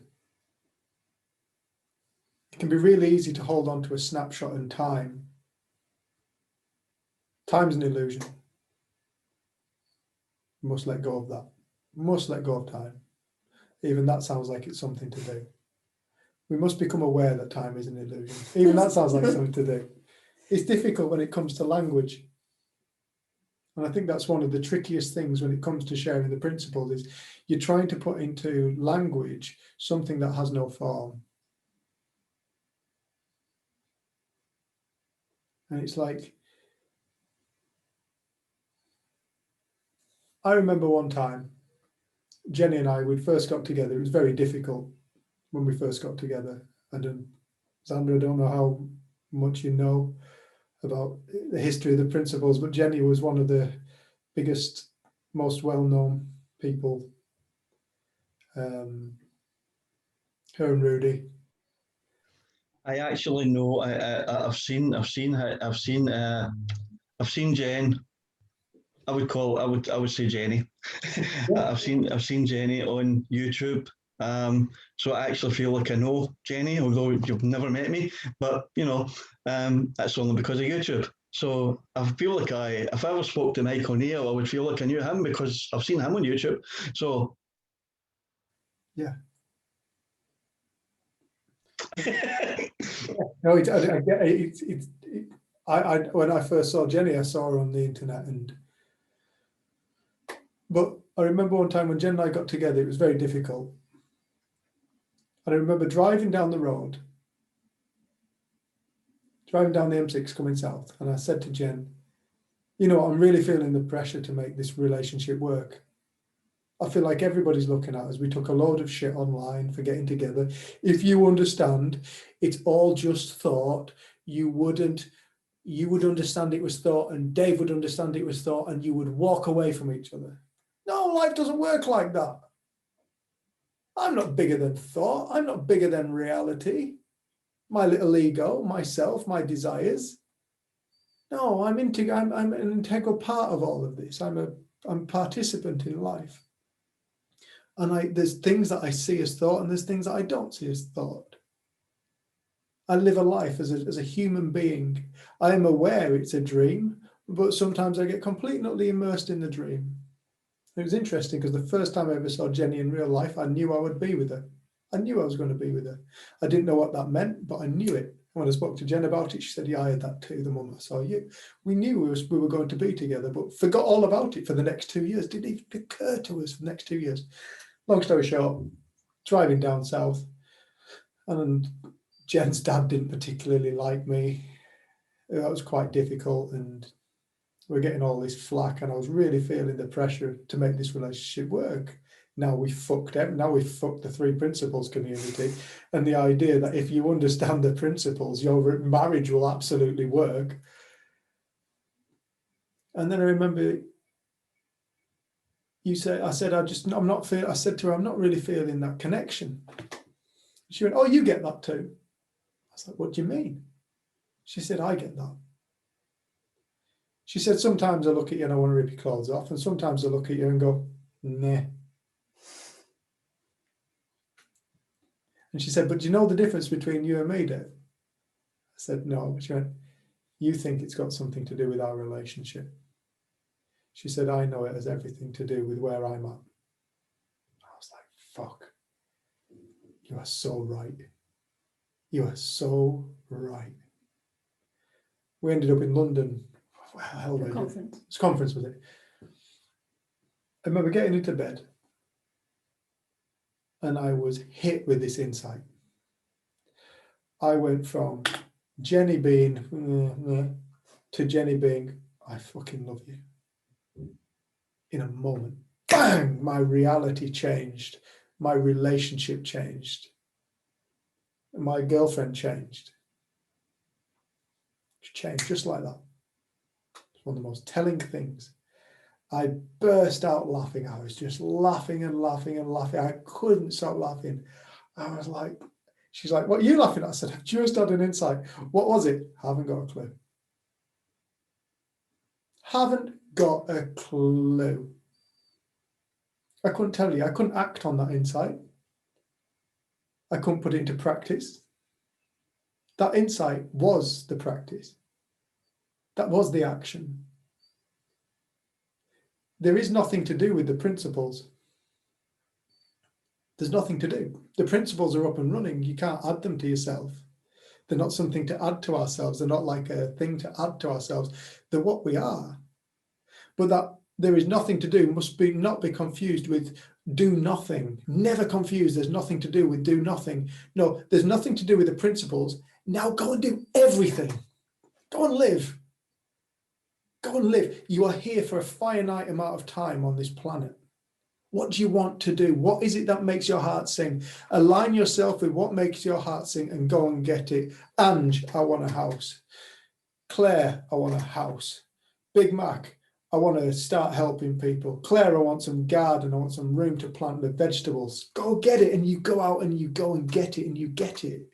it can be really easy to hold on to a snapshot in time. Time's an illusion. You must let go of that. You must let go of time. Even that sounds like it's something to do. We must become aware that time is an illusion. Even that sounds like something to do. It's difficult when it comes to language. And I think that's one of the trickiest things when it comes to sharing the principles is you're trying to put into language something that has no form. And it's like, I remember one time, Jenny and I, we first got together. It was very difficult when we first got together. And Xander, I don't know how much you know about the history of the principles, but Jenny was one of the biggest, most well-known people. Her and Rudy.
I actually know. I've seen Jen. I would say Jenny.
Yeah.
I've seen Jenny on YouTube. So I actually feel like I know Jenny, although you've never met me. But you know, that's only because of YouTube. So I feel like if I ever spoke to Mike O'Neill, I would feel like I knew him because I've seen him on YouTube. So
Yeah. No, I get it. When I first saw Jenny, I saw her on the internet, but I remember one time when Jen and I got together, it was very difficult. And I remember driving down the road, driving down the M6 coming south, and I said to Jen, you know, I'm really feeling the pressure to make this relationship work. I feel like everybody's looking at us. We took a load of shit online for getting together. If you understand, it's all just thought. You would understand it was thought, and Dave would understand it was thought, and you would walk away from each other. No, life doesn't work like that. I'm not bigger than thought. I'm not bigger than reality. My little ego, myself, my desires. No, I'm an integral part of all of this. I'm a participant in life. And there's things that I see as thought, and there's things that I don't see as thought. I live a life as a human being. I am aware it's a dream, but sometimes I get completely and utterly immersed in the dream. It was interesting because the first time I ever saw Jenny in real life, I knew I would be with her. I knew I was going to be with her. I didn't know what that meant, but I knew it. When I spoke to Jen about it, she said, yeah, I had that too, the moment I saw you. We knew we were going to be together, but forgot all about it for the next 2 years. Didn't even occur to us for the next 2 years. Long story short, driving down south, and Jen's dad didn't particularly like me. That was quite difficult, and we're getting all this flack, and I was really feeling the pressure to make this relationship work. Now we fucked the Three Principles community, and the idea that if you understand the principles, your marriage will absolutely work. And then I remember I said to her, I'm not really feeling that connection. She went, oh, you get that too. I was like, what do you mean? She said, I get that. She said, sometimes I look at you and I want to rip your clothes off, and sometimes I look at you and go, nah. And she said, but do you know the difference between you and me, Dave? I said, no. She went, you think it's got something to do with our relationship. She said, I know it has everything to do with where I'm at. I was like, fuck. You are so right. You are so right. We ended up in London.
Conference.
It's conference, was it? I remember getting into bed, and I was hit with this insight. I went from Jenny being to Jenny being, I fucking love you. In a moment, bang, my reality changed. My relationship changed. My girlfriend changed. She changed just like that. It's one of the most telling things. I burst out laughing. I was just laughing and laughing and laughing. I couldn't stop laughing. I was like, she's like, what are you laughing at? I said, I've just had an insight. What was it? Haven't got a clue. Haven't got a clue. I couldn't tell you. I couldn't act on that insight. I couldn't put it into practice. That insight was the practice. That was the action. There is nothing to do with the principles. There's nothing to do. The principles are up and running. You can't add them to yourself. They're not something to add to ourselves. They're not like a thing to add to ourselves. They're what we are. But that there is nothing to do must be not be confused with do nothing. Never confused. There's nothing to do with do nothing. No, there's nothing to do with the principles. Now go and do everything. Go and live. Go and live. You are here for a finite amount of time on this planet. What do you want to do? What is it that makes your heart sing? Align yourself with what makes your heart sing and go and get it. Ange, I want a house. Claire, I want a house. Big Mac, I want to start helping people. Claire, I want some garden. I want some room to plant the vegetables. Go get it. And you go out and you go and get it and you get it.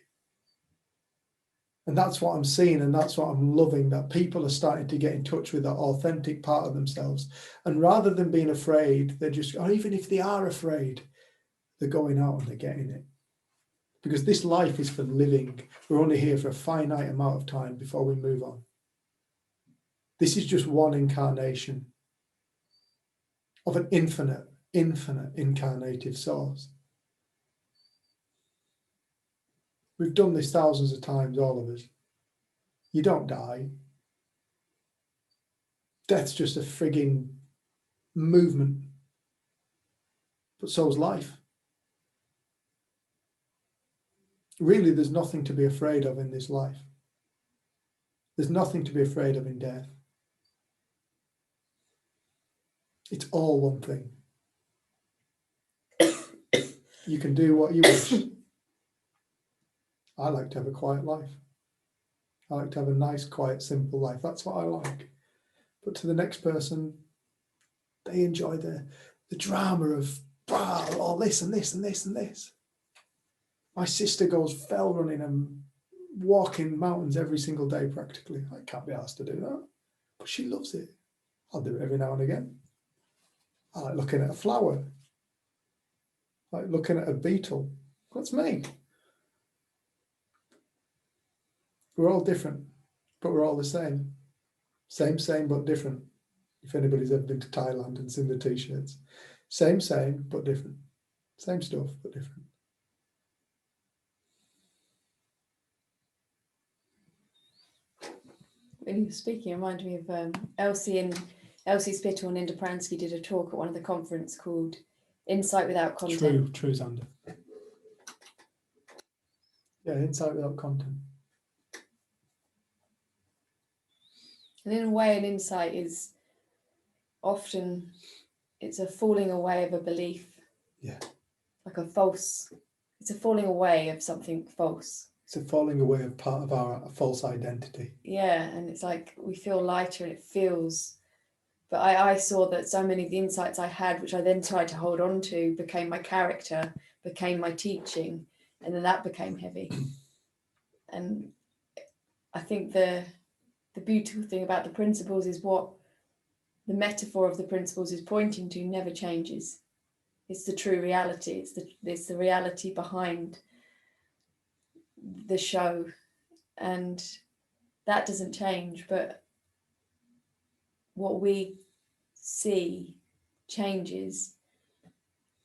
And that's what I'm seeing, and that's what I'm loving, that people are starting to get in touch with that authentic part of themselves. And rather than being afraid, they're just, or even if they are afraid, they're going out and they're getting it. Because this life is for living. We're only here for a finite amount of time before we move on. This is just one incarnation of an infinite incarnative source. We've done this thousands of times, all of us. You don't die. Death's just a frigging movement. but so's life. Really, there's nothing to be afraid of in this life. There's nothing to be afraid of in death. It's all one thing. You can do what you wish. I like to have a quiet life. I like to have a nice, quiet, simple life. That's what I like. But to the next person, they enjoy the drama of all this and this and this and this. My sister goes fell running and walking mountains every single day practically. I can't be asked to do that, but she loves it. I'll do it every now and again. I like looking at a flower, like looking at a beetle. That's me. We're all different, but we're all the same. Same, but different. If anybody's ever been to Thailand and seen the t-shirts. Same, but different. Same stuff, but different.
When you were speaking, it reminded me of Elsie Spittle and Linda Pransky did a talk at one of the conference called Insight Without Content.
True, Xander. Yeah, insight without content.
And in a way, an insight is often, it's a falling away of a belief.
Yeah.
Like it's a falling away of something false.
It's a falling away of part of our false identity.
Yeah, and it's like we feel lighter and it feels, but I saw that so many of the insights I had, which I then tried to hold on to, became my character, became my teaching, and then that became heavy. And I think the beautiful thing about the principles is what the metaphor of the principles is pointing to never changes. It's the true reality. It's the reality behind the show, and that doesn't change, but what we see changes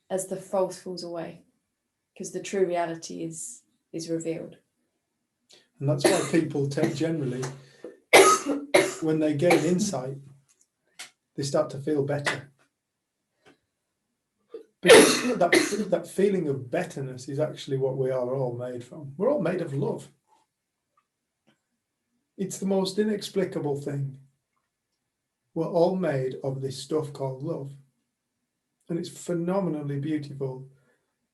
as the false falls away, because the true reality is revealed.
And that's why people take generally, when they gain insight, they start to feel better. Because that feeling of betterness is actually what we are all made from. We're all made of love. It's the most inexplicable thing. We're all made of this stuff called love. And it's phenomenally beautiful.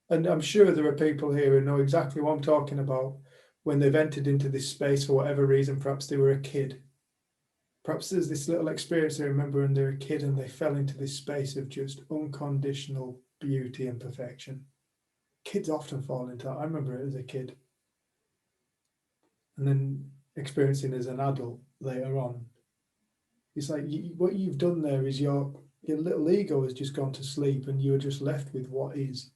And I'm sure there are people here who know exactly what I'm talking about when they've entered into this space for whatever reason. Perhaps they were a kid. Perhaps there's this little experience they remember when they were a kid and they fell into this space of just unconditional beauty and perfection. Kids often fall into that. I remember it as a kid. And then experiencing as an adult later on. It's like what you've done there is your little ego has just gone to sleep and you're just left with what is.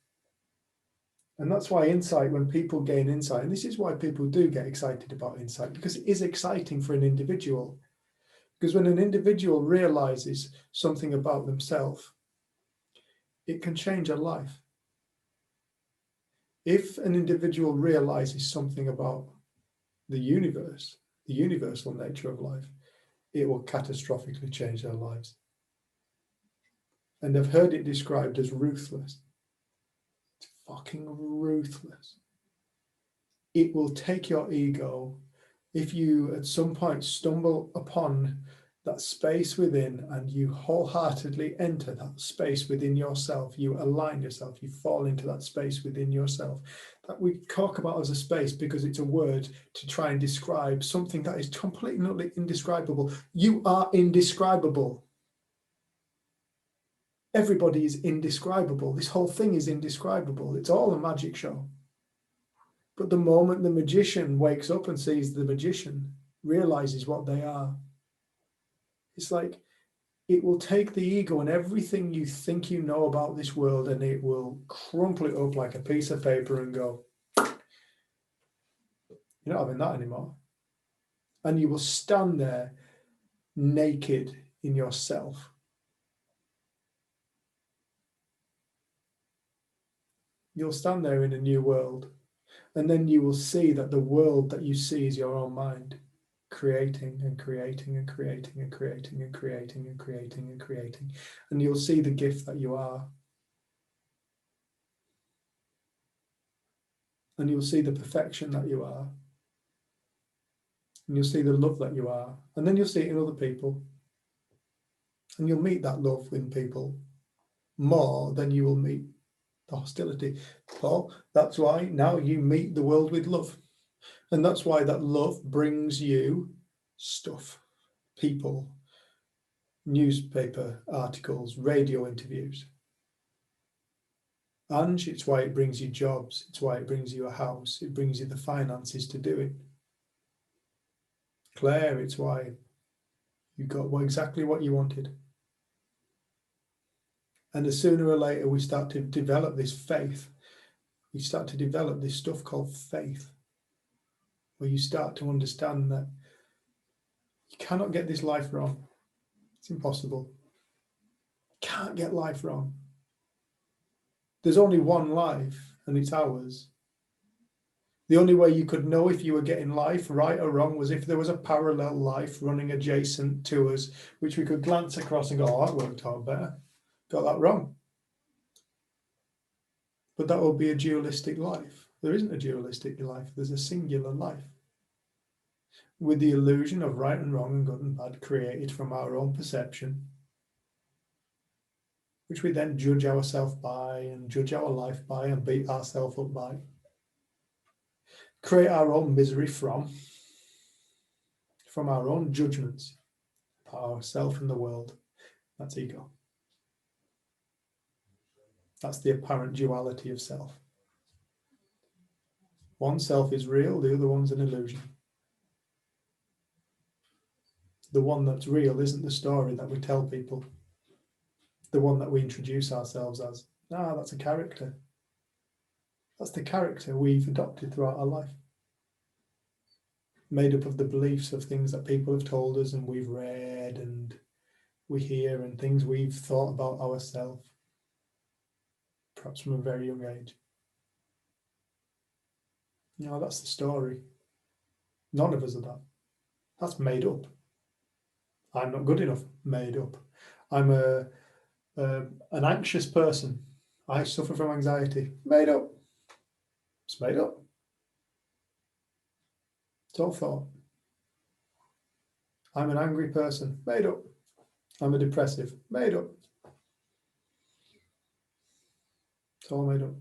And that's why insight, when people gain insight, and this is why people do get excited about insight, because it is exciting for an individual. Because when an individual realizes something about themselves, it can change a life. If an individual realizes something about the universe, the universal nature of life, it will catastrophically change their lives. And I've heard it described as ruthless. It's fucking ruthless. It will take your ego. If you at some point stumble upon that space within and you wholeheartedly enter that space within yourself, you align yourself, you fall into that space within yourself. That we talk about as a space because it's a word to try and describe something that is completely indescribable. You are indescribable. Everybody is indescribable. This whole thing is indescribable. It's all a magic show. But the moment the magician wakes up and sees the magician, realizes what they are, it's like it will take the ego and everything you think you know about this world and it will crumple it up like a piece of paper and go, you're not having that anymore. And you will stand there naked in yourself. You'll stand there in a new world. And then you will see that the world that you see is your own mind, creating and creating and creating and creating and creating and creating and creating. And you'll see the gift that you are. and you'll see the perfection that you are. And you'll see the love that you are. And then you'll see it in other people. And you'll meet that love in people more than you will meet the hostility. Paul, that's why now you meet the world with love. And that's why that love brings you stuff, people, newspaper articles, radio interviews. And it's why it brings you jobs. It's why it brings you a house. It brings you the finances to do it. Claire, it's why you got exactly what you wanted. And as sooner or later we start to develop this faith, we start to develop this stuff called faith, where you start to understand that you cannot get this life wrong. It's impossible. You can't get life wrong. There's only one life, and it's ours. The only way you could know if you were getting life right or wrong was if there was a parallel life running adjacent to us, which we could glance across and go, oh, that worked out better. Got that wrong. But that would be a dualistic life. There isn't a dualistic life. There's a singular life. With the illusion of right and wrong and good and bad created from our own perception, which we then judge ourselves by and judge our life by and beat ourselves up by. Create our own misery from our own judgments, ourselves and the world. That's ego. That's the apparent duality of self. One self is real, the other one's an illusion. The one that's real isn't the story that we tell people. The one that we introduce ourselves as. Ah, that's a character. That's the character we've adopted throughout our life. Made up of the beliefs of things that people have told us and we've read and we hear and things we've thought about ourselves, perhaps from a very young age. You know, that's the story. None of us are that. That's made up. I'm not good enough, made up. I'm an anxious person. I suffer from anxiety, made up. It's made up. It's all thought. I'm an angry person, made up. I'm a depressive, made up. It's all made up.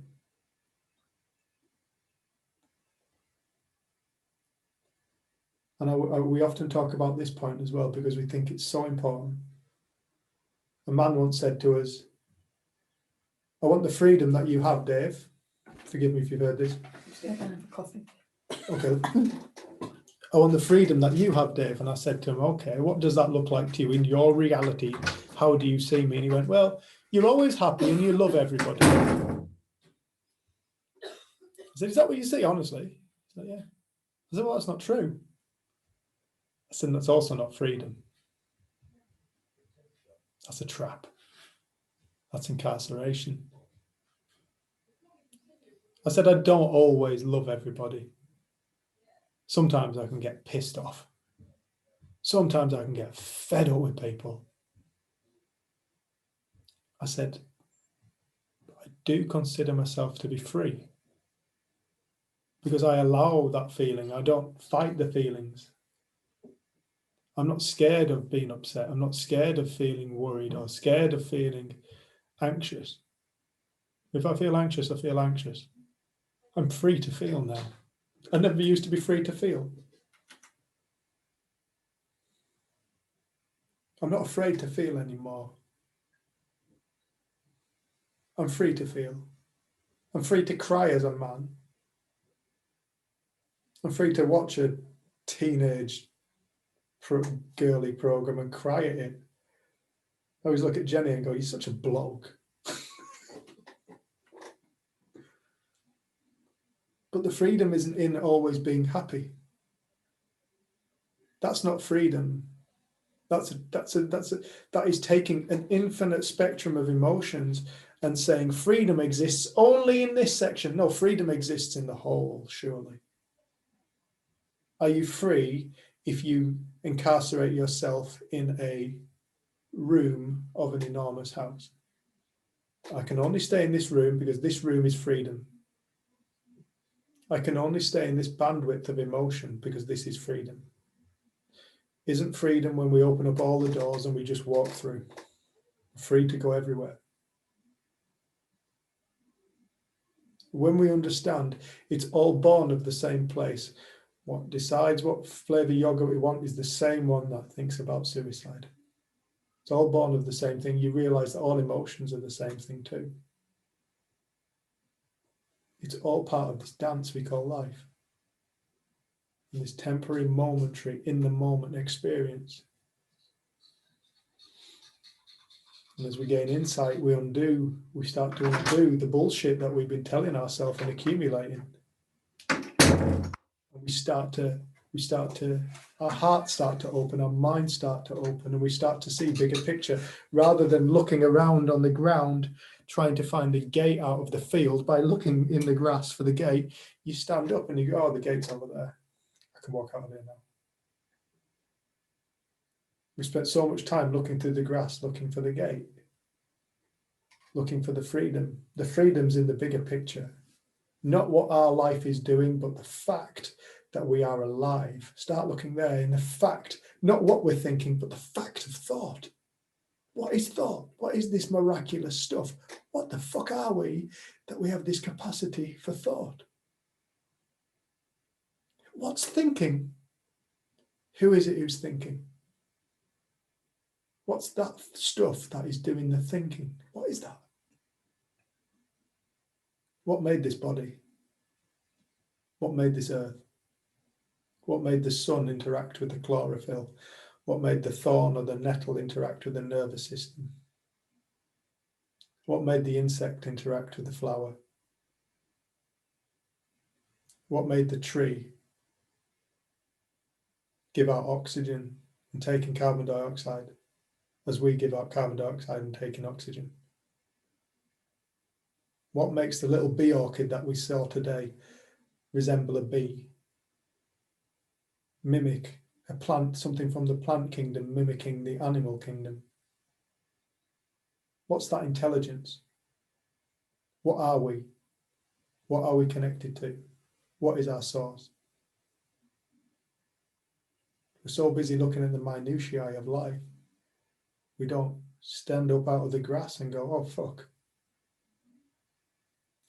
And we often talk about this point as well because we think it's so important. A man once said to us, I want the freedom that you have, Dave. Forgive me if you've heard this.
Coffee.
Okay. I want the freedom that you have, Dave. And I said to him, okay, what does that look like to you in your reality? How do you see me? And he went, well, you're always happy and you love everybody. I said, is that what you see, honestly? He said, yeah. I said, well, that's not true. I said, that's also not freedom. That's a trap. That's incarceration. I said, I don't always love everybody. Sometimes I can get pissed off. Sometimes I can get fed up with people. I said, I do consider myself to be free because I allow that feeling. I don't fight the feelings. I'm not scared of being upset. I'm not scared of feeling worried or scared of feeling anxious. If I feel anxious, I feel anxious. I'm free to feel now. I never used to be free to feel. I'm not afraid to feel anymore. I'm free to feel. I'm free to cry as a man. I'm free to watch a teenage girly program and cry at it. I always look at Jenny and go, you're such a bloke. But the freedom isn't in always being happy. That's not freedom. That is taking an infinite spectrum of emotions and saying freedom exists only in this section. No, freedom exists in the whole, surely. Are you free if you incarcerate yourself in a room of an enormous house? I can only stay in this room because this room is freedom. I can only stay in this bandwidth of emotion because this is freedom. Isn't freedom when we open up all the doors and we just walk through, free to go everywhere? When we understand it's all born of the same place, what decides what flavor yogurt we want is the same one that thinks about suicide. It's all born of the same thing. You realize that all emotions are the same thing too. It's all part of this dance we call life. And this temporary, momentary, in the moment experience. And as we gain insight, we start to undo the bullshit that we've been telling ourselves and accumulating. And our hearts start to open, our minds start to open, and we start to see bigger picture. Rather than looking around on the ground, trying to find the gate out of the field, by looking in the grass for the gate, you stand up and you go, oh, the gate's over there. I can walk out of here now. We spent so much time looking through the grass, looking for the gate, looking for the freedom. The freedom's in the bigger picture. Not what our life is doing, but the fact that we are alive. Start looking there in the fact, not what we're thinking, but the fact of thought. What is thought? What is this miraculous stuff? What the fuck are we that we have this capacity for thought? What's thinking? Who is it who's thinking? What's that stuff that is doing the thinking? What is that? What made this body? What made this earth? What made the sun interact with the chlorophyll? What made the thorn or the nettle interact with the nervous system? What made the insect interact with the flower? What made the tree give out oxygen and taking carbon dioxide as we give out carbon dioxide and taking oxygen? What makes the little bee orchid that we saw today resemble a bee? Mimic a plant, something from the plant kingdom mimicking the animal kingdom. What's that intelligence? What are we? What are we connected to? What is our source? We're so busy looking at the minutiae of life, we don't stand up out of the grass and go, oh fuck,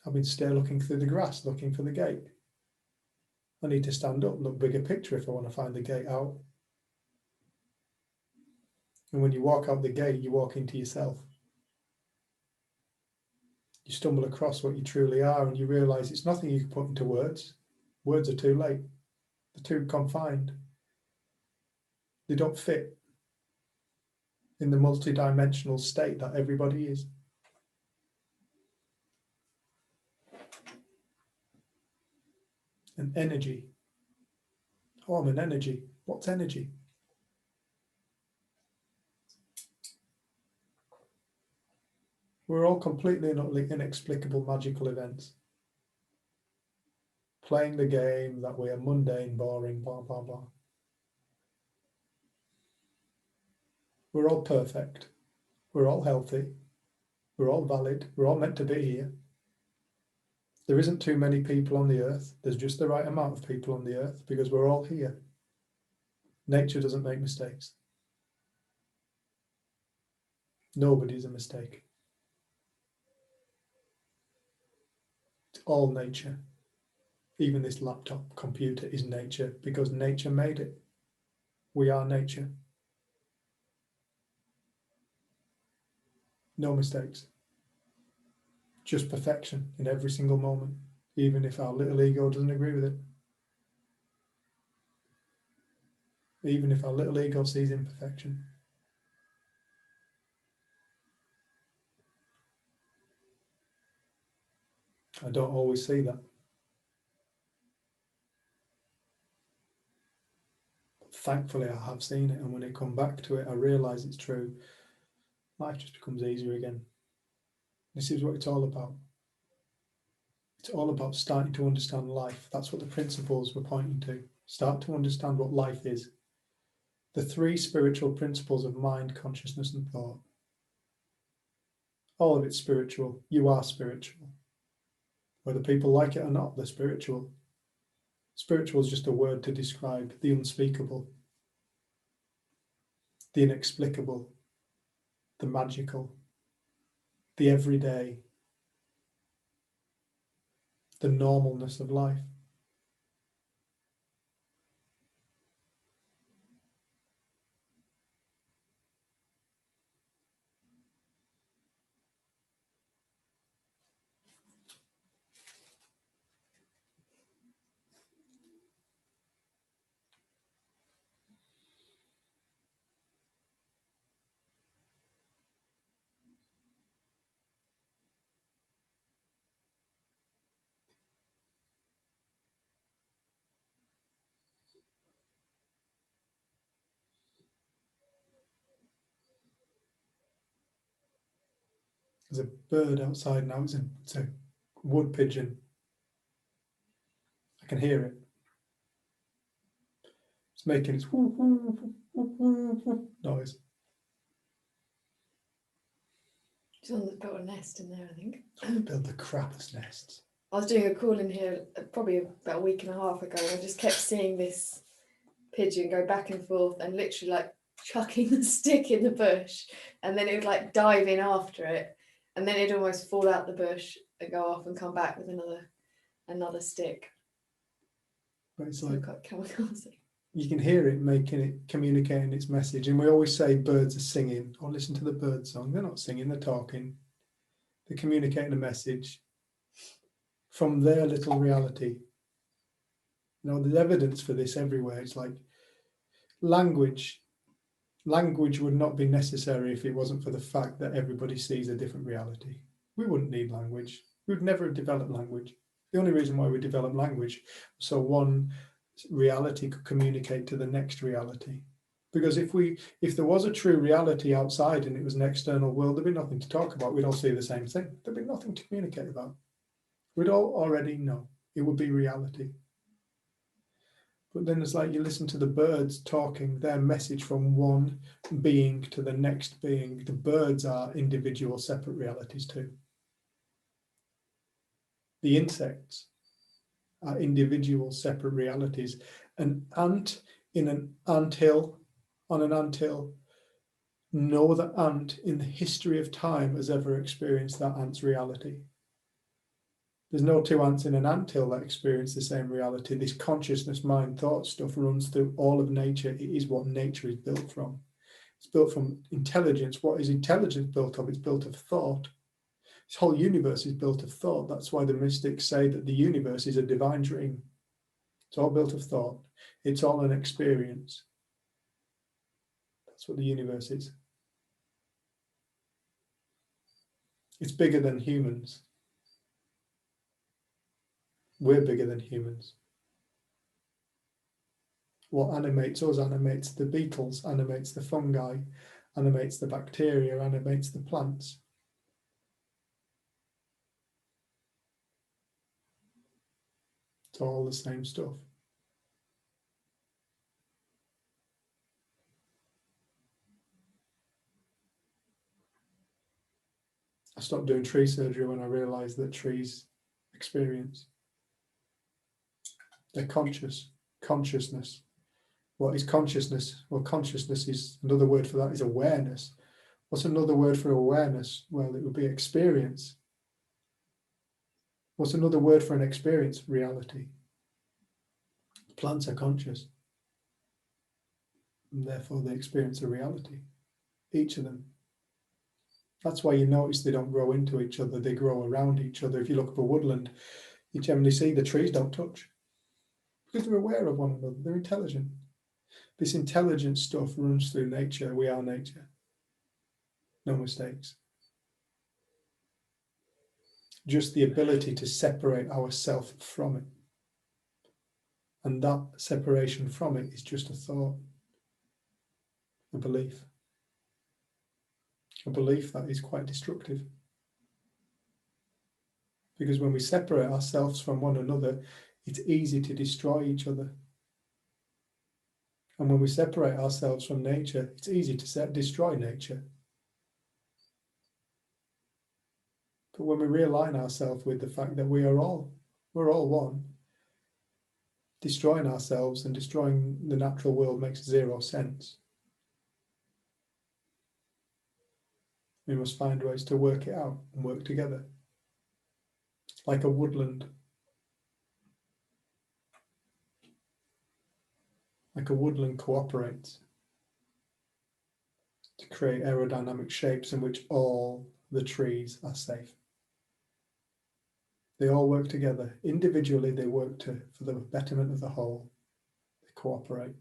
I've been still looking through the grass, looking for the gate. I need to stand up, look bigger picture if I want to find the gate out. And when you walk out the gate, you walk into yourself. You stumble across what you truly are and you realize it's nothing you can put into words. Words are too late. They're too confined. They don't fit in the multi-dimensional state that everybody is. And energy. Oh, I'm an energy. What's energy? We're all completely and utterly inexplicable magical events. Playing the game that we are mundane, boring, blah, blah, blah. We're all perfect. We're all healthy. We're all valid. We're all meant to be here. There isn't too many people on the earth. There's just the right amount of people on the earth because we're all here. Nature doesn't make mistakes. Nobody's a mistake. It's all nature. Even this laptop computer is nature because nature made it. We are nature. No mistakes. Just perfection in every single moment, even if our little ego doesn't agree with it. Even if our little ego sees imperfection. I don't always see that. But thankfully, I have seen it, and when I come back to it, I realise it's true. Life just becomes easier again. This is what it's all about. It's all about starting to understand life. That's what the principles were pointing to. Start to understand what life is. The three spiritual principles of mind, consciousness, and thought. All of it's spiritual. You are spiritual. Whether people like it or not, they're spiritual. Spiritual is just a word to describe the unspeakable, the inexplicable, the magical, the everyday, the normalness of life. There's a bird outside now. It's a wood pigeon. I can hear it. It's making its noise.
Someone's built a nest in there, I think.
Build the crappiest nests.
I was doing a call in here probably about a week and a half ago, and I just kept seeing this pigeon go back and forth and literally like chucking the stick in the bush, and then it would like dive in after it, and then it'd almost fall out the bush and go off and come back with another stick.
But it's
So
like
quite kamikaze.
you can hear it making it, communicating its message. And we always say birds are singing, or listen to the bird song. They're not singing, they're talking. They're communicating a message from their little reality. You know, there's evidence for this everywhere. It's like language would not be necessary if it wasn't for the fact that everybody sees a different reality. We wouldn't need language. We would never have developed language. The only reason why we developed language, so one reality could communicate to the next reality. Because if there was a true reality outside and it was an external world, there'd be nothing to talk about. We'd all see the same thing. There'd be nothing to communicate about. We'd all already know. It would be reality. But then it's like you listen to the birds talking their message from one being to the next being. The birds are individual, separate realities too. The insects are individual, separate realities. An ant in an anthill, on an anthill, no other ant in the history of time has ever experienced that ant's reality. There's no two ants in an anthill that experience the same reality. This consciousness, mind, thought stuff runs through all of nature. It is what nature is built from. It's built from intelligence. What is intelligence built of? It's built of thought. This whole universe is built of thought. That's why the mystics say that the universe is a divine dream. It's all built of thought. It's all an experience. That's what the universe is. It's bigger than humans. We're bigger than humans. What animates us animates the beetles, animates the fungi, animates the bacteria, animates the plants. It's all the same stuff. I stopped doing tree surgery when I realised that trees experience. They're consciousness. What is consciousness? Well, consciousness is, another word for that is awareness. What's another word for awareness? Well, it would be experience. What's another word for an experience? Reality. Plants are conscious. And therefore they experience a reality. Each of them. That's why you notice they don't grow into each other, they grow around each other. If you look at a woodland, you generally see the trees don't touch. Because they're aware of one another, they're intelligent. This intelligent stuff runs through nature. We are nature. No mistakes. Just the ability to separate ourselves from it. And that separation from it is just a thought, a belief. A belief that is quite destructive. Because when we separate ourselves from one another, it's easy to destroy each other. And when we separate ourselves from nature, it's easy to destroy nature. But when we realign ourselves with the fact that we're all one, destroying ourselves and destroying the natural world makes zero sense. We must find ways to work it out and work together. Like a woodland. Like a woodland cooperates to create aerodynamic shapes in which all the trees are safe. They all work together. Individually, they work for the betterment of the whole. They cooperate.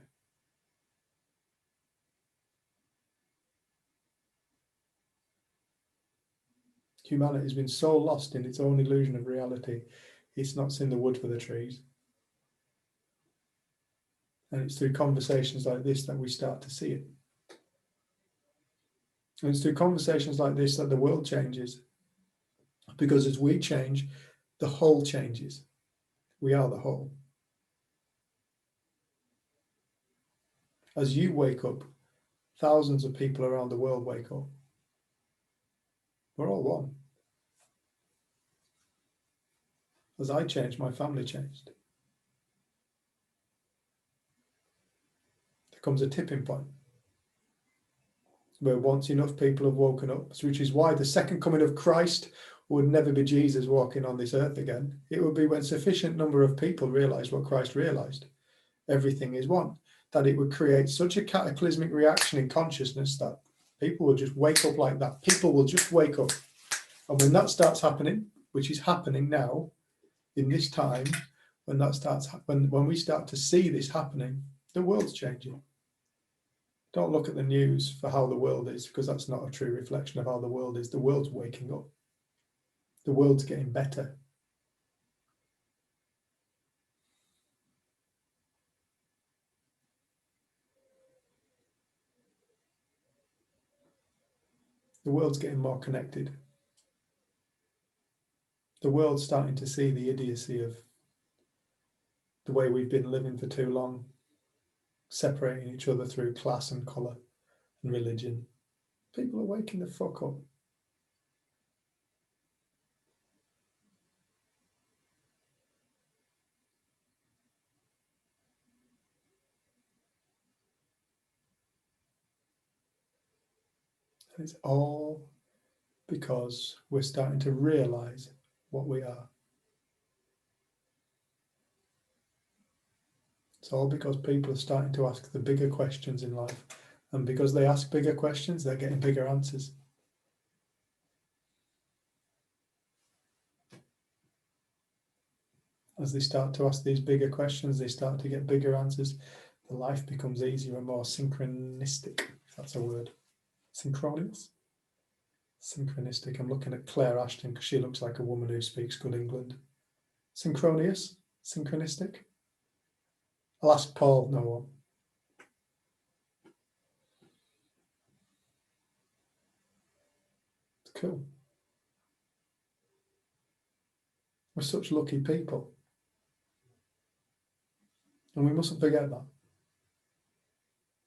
Humanity has been so lost in its own illusion of reality, it's not seen the wood for the trees. And it's through conversations like this that we start to see it. And it's through conversations like this that the world changes. Because as we change, the whole changes. We are the whole. As you wake up, thousands of people around the world wake up. We're all one. As I changed, my family changed. There comes a tipping point where once enough people have woken up, which is why the second coming of Christ would never be Jesus walking on this earth again. It would be when sufficient number of people realised what Christ realised. Everything is one. That it would create such a cataclysmic reaction in consciousness that people will just wake up like that. People will just wake up. And when that starts happening, which is happening now, in this time, when that starts, when we start to see this happening, the world's changing. Don't look at the news for how the world is, because that's not a true reflection of how the world is. The world's waking up. The world's getting better. The world's getting more connected. The world's starting to see the idiocy of the way we've been living for too long, separating each other through class and colour and religion. People are waking the fuck up. And it's all because we're starting to realise what we are. It's all because people are starting to ask the bigger questions in life. And because they ask bigger questions, they're getting bigger answers. As they start to ask these bigger questions, they start to get bigger answers. The life becomes easier and more synchronistic, if that's a word. Synchronous? Synchronistic. I'm looking at Claire Ashton because she looks like a woman who speaks good England. Synchronous? Synchronistic? I'll ask Paul. No one. It's cool. We're such lucky people. And we mustn't forget that.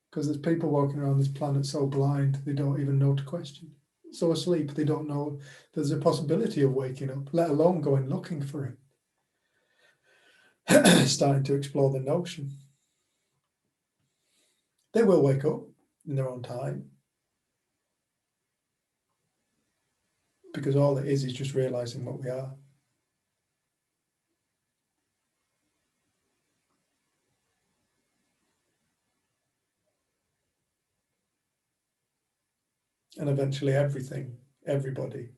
Because there's people walking around this planet so blind, they don't even know to question. So asleep, they don't know there's a possibility of waking up, let alone going looking for it. Starting to explore the notion. They will wake up in their own time. Because all it is just realizing what we are. And eventually everybody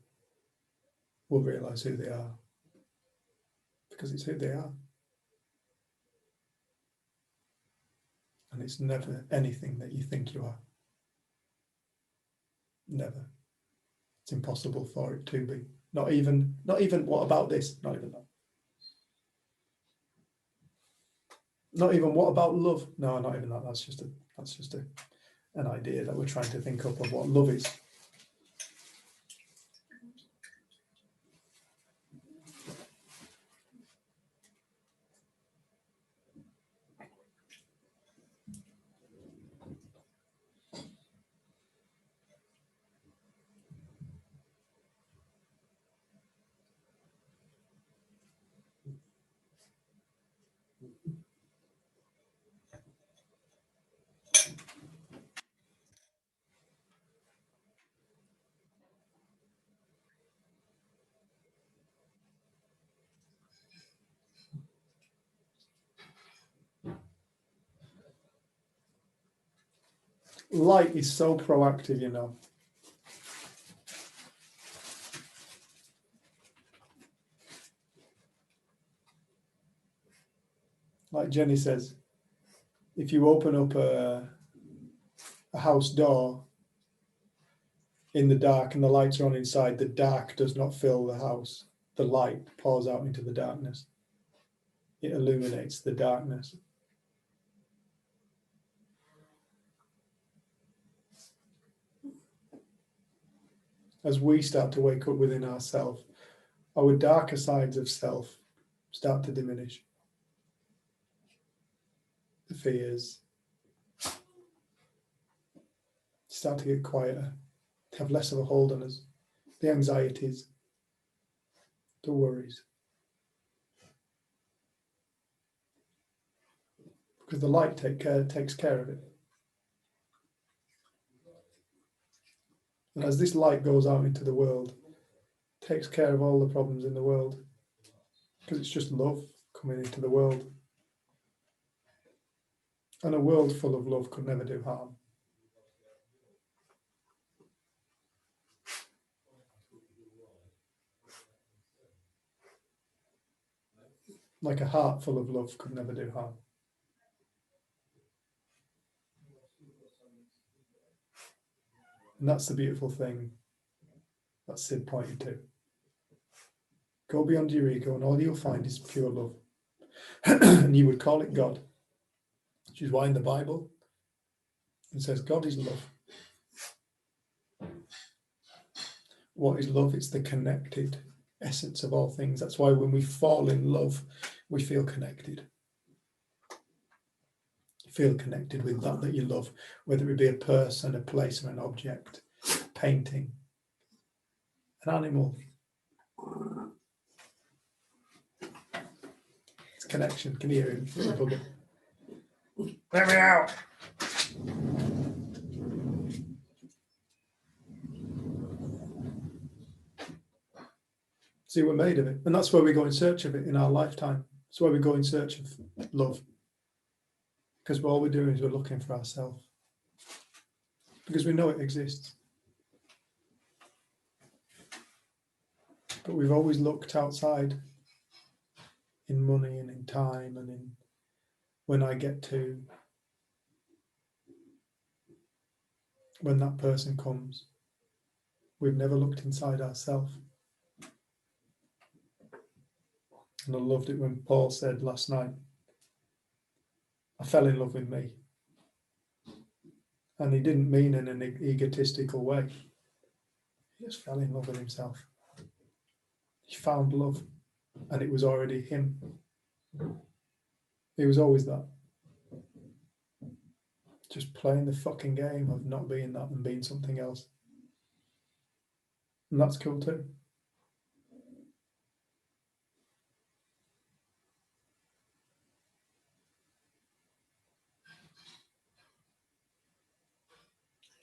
will realize who they are. Because it's who they are. And it's never anything that you think you are. Never. It's impossible for it to be. Not even what about this? Not even that. Not even what about love? No, not even that. That's just an idea that we're trying to think up of what love is. light is so proactive, you know. Like Jenny says, if you open up a house door in the dark and the lights are on inside, the dark does not fill the house. The light pours out into the darkness. It illuminates the darkness. As we start to wake up within ourselves, our darker sides of self start to diminish. The fears start to get quieter, have less of a hold on us. The anxieties, the worries. Because the light takes care of it. And as this light goes out into the world, it takes care of all the problems in the world. Because it's just love coming into the world. And a world full of love could never do harm. Like a heart full of love could never do harm. And that's the beautiful thing that Sid pointed to. Go beyond your ego and all you'll find is pure love. And you would call it God, which is why in the Bible it says God is love. What is love? It's the connected essence of all things. That's why when we fall in love, we feel connected. You feel connected with that you love, whether it be a person, a place, or an object, a painting, an animal. It's connection. Can you hear him? Little bugger. Let me out. See, we're made of it. And that's where we go in search of it in our lifetime. That's why we go in search of love. Because all we're doing is we're looking for ourselves. Because we know it exists. But we've always looked outside in money and in time and in when I get to, when that person comes. We've never looked inside ourselves. And I loved it when Paul said last night, I fell in love with me. And he didn't mean in an egotistical way. He just fell in love with himself. He found love, and it was already him. He was always that. Just playing the fucking game of not being that and being something else. And that's cool too.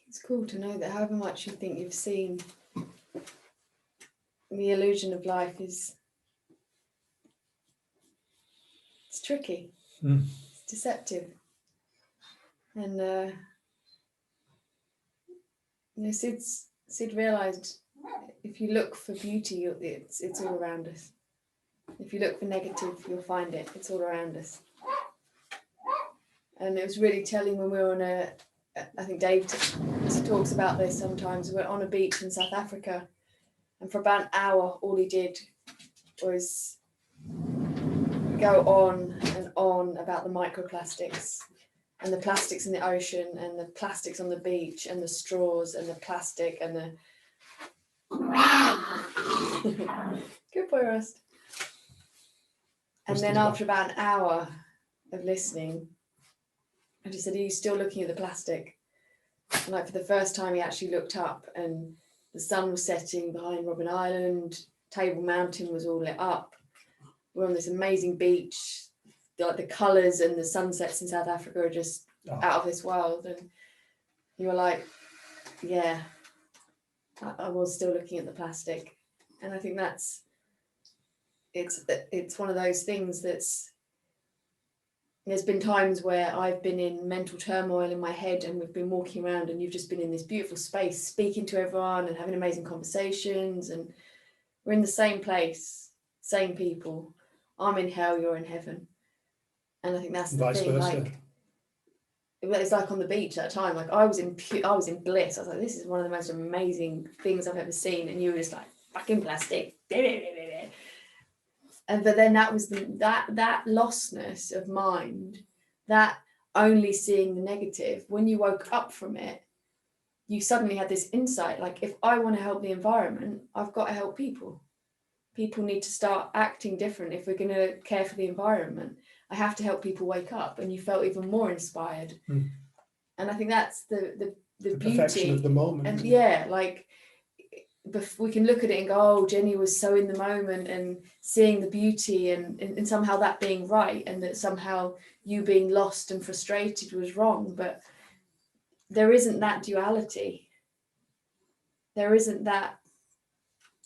It's cool to know that however much you think you've seen, the illusion of life is, it's tricky, it's deceptive. And you know, Sid realised if you look for beauty, it's all around us. If you look for negative, you'll find it. It's all around us. And it was really telling when we were on I think Dave talks about this sometimes. We're on a beach in South Africa, and for about an hour, all he did was go on and on about the microplastics and the plastics in the ocean and the plastics on the beach and the straws and the plastic and the good boy, Rust. And then after about an hour of listening, I just said, are you still looking at the plastic? And like for the first time, he actually looked up and the sun was setting behind Robben Island. Table Mountain was all lit up. We're on this amazing beach. Like the colours and the sunsets in South Africa are just out of this world. And you were like, yeah, I was still looking at the plastic. And I think it's one of those things that's, There's been times where I've been in mental turmoil in my head and we've been walking around and you've just been in this beautiful space speaking to everyone and having amazing conversations, and we're in the same place, same people. I'm in hell, you're in heaven. And I think that's the
Vice
thing.
versa.
Like, it's like on the beach at a time. Like I was in bliss. I was like, this is one of the most amazing things I've ever seen. And you were just like, fucking plastic. And but then that was that lostness of mind, that only seeing the negative. When you woke up from it, you suddenly had this insight, like, if I want to help the environment, I've got to help people. People need to start acting different if we're going to care for the environment. I have to help people wake up. And you felt even more inspired.
Mm.
And I think that's the
perfection
beauty
of the moment.
and
isn't it?
yeah, like we can look at it and go, oh, Jenny was so in the moment and seeing the beauty and somehow that being right, and that somehow you being lost and frustrated was wrong. But there isn't that duality. There isn't that,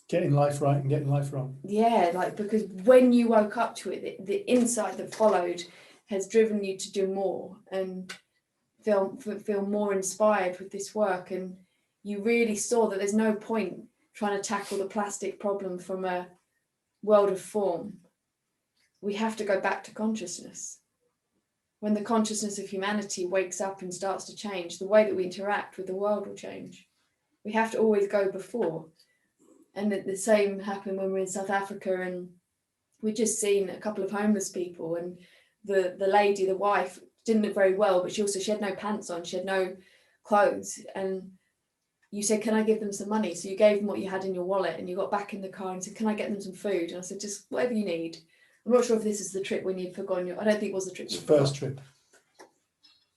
Getting life right and getting life wrong.
yeah, like, because when you woke up to it, the insight that followed has driven you to do more and feel more inspired with this work. And you really saw that there's no point trying to tackle the plastic problem from a world of form. We have to go back to consciousness. When the consciousness of humanity wakes up and starts to change, the way that we interact with the world will change. We have to always go before. And the same happened when we were in South Africa, and we'd just seen a couple of homeless people, and the lady, the wife, didn't look very well, but she had no pants on, she had no clothes. And you said, can I give them some money? So you gave them what you had in your wallet, and you got back in the car and said, can I get them some food? And I said, just whatever you need. I'm not sure if this is the trip when you'd forgotten I don't think it was the trip.
It's the first trip.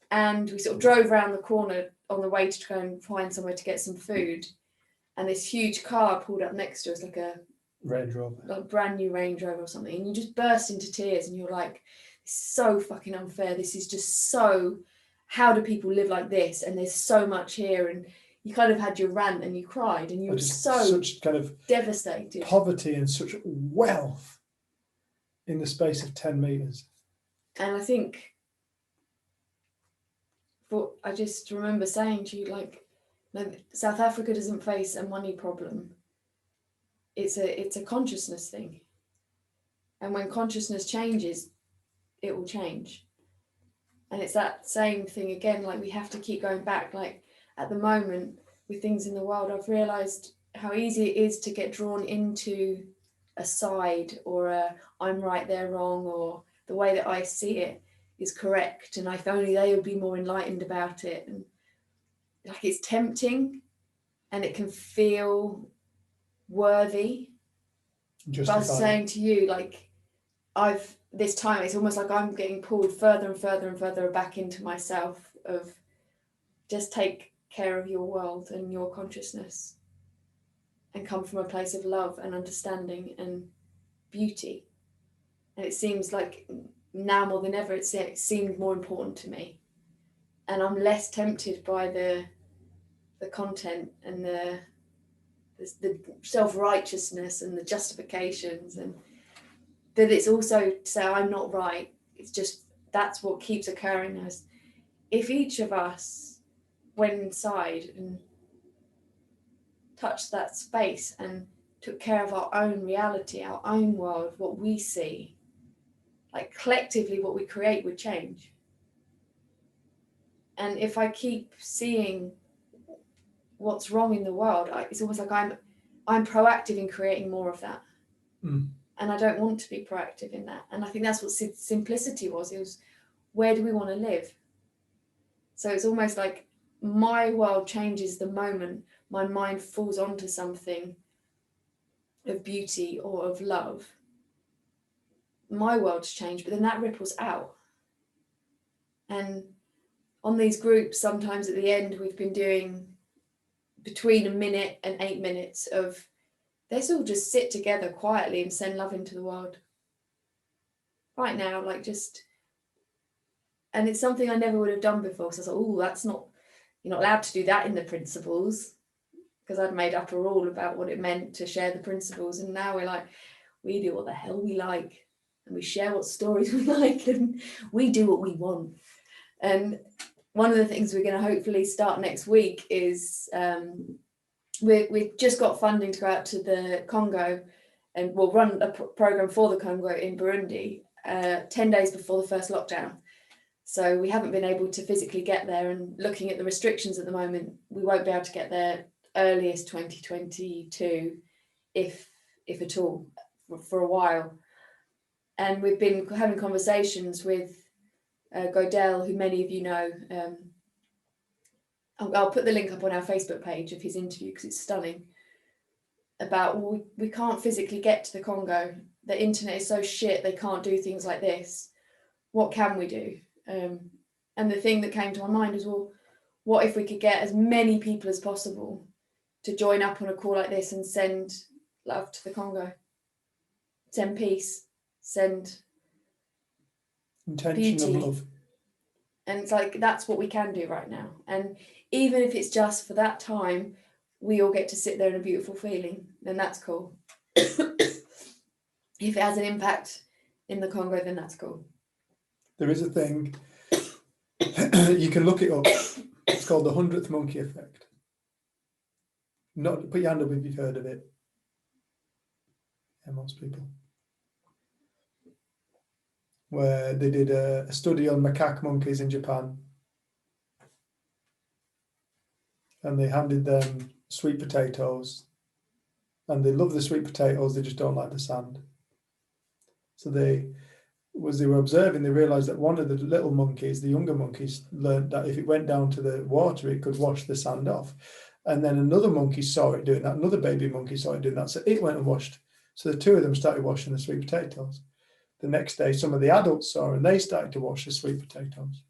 And we sort of drove around the corner on the way to go and find somewhere to get some food. And this huge car pulled up next to us, like a
Range Rover.
like brand new Range Rover or something. And you just burst into tears and you're like, it's so fucking unfair. This is just so, how do people live like this? And there's so much here. And you kind of had your rant and you cried and you were
Just
so
such kind of
devastated.
poverty and such wealth in the space of 10 meters.
And I think, I just remember saying to you, like, no, South Africa doesn't face a money problem. It's a consciousness thing. And when consciousness changes, it will change. And it's that same thing again, like we have to keep going back. Like at the moment with things in the world, I've realized how easy it is to get drawn into a side or a I'm right, they're wrong, or the way that I see it is correct. And if only they would be more enlightened about it. And like it's tempting and it can feel worthy. But I was saying to you, like this time it's almost like I'm getting pulled further and further and further back into myself of just take care of your world and your consciousness and come from a place of love and understanding and beauty. And it seems like now more than ever it seemed more important to me, and I'm less tempted by the content and the self-righteousness and the justifications, and that it's also to say I'm not right. It's just that's what keeps occurring. As if each of us went inside and touched that space and took care of our own reality, our own world, what we see, like collectively what we create would change. And if I keep seeing what's wrong in the world, it's almost like I'm proactive in creating more of that.
Mm.
And I don't want to be proactive in that. And I think that's what simplicity was. It was, where do we want to live? So it's almost like my world changes the moment my mind falls onto something of beauty or of love. My world's changed, but then that ripples out. And on these groups, sometimes at the end, we've been doing between a minute and 8 minutes of, let's all just sit together quietly and send love into the world. Right now, like just, and it's something I never would have done before. So I was like, oh, that's not, you're not allowed to do that in the principles, because I'd made up a rule about what it meant to share the principles. And now we're like, we do what the hell we like. and we share what stories we like, and we do what we want. And one of the things we're going to hopefully start next week is we've just got funding to go out to the Congo, and we'll run a program for the Congo in Burundi 10 days before the first lockdown. So we haven't been able to physically get there, and looking at the restrictions at the moment, we won't be able to get there earliest 2022, if at all, for a while. And we've been having conversations with Godel, who many of you know. I'll put the link up on our Facebook page of his interview because it's stunning. About, well, we can't physically get to the Congo. The internet is so shit, they can't do things like this. What can we do? And the thing that came to my mind is, well, what if we could get as many people as possible to join up on a call like this and send love to the Congo, send peace, send
Intention
beauty.
of love.
And it's like, that's what we can do right now. And even if it's just for that time, we all get to sit there in a beautiful feeling, then that's cool. If it has an impact in the Congo, then that's cool.
There is a thing, you can look it up. It's called the 100th monkey effect. Not, put your hand up if you've heard of it. Yeah, most people. Where they did a study on macaque monkeys in Japan. And they handed them sweet potatoes. And they love the sweet potatoes, they just don't like the sand. So they were observing, they realized that one of the little monkeys, the younger monkeys, learned that if it went down to the water, it could wash the sand off. And then another monkey saw it doing that, another baby monkey saw it doing that, so it went and washed. So the two of them started washing the sweet potatoes. The next day, some of the adults saw, and they started to wash the sweet potatoes.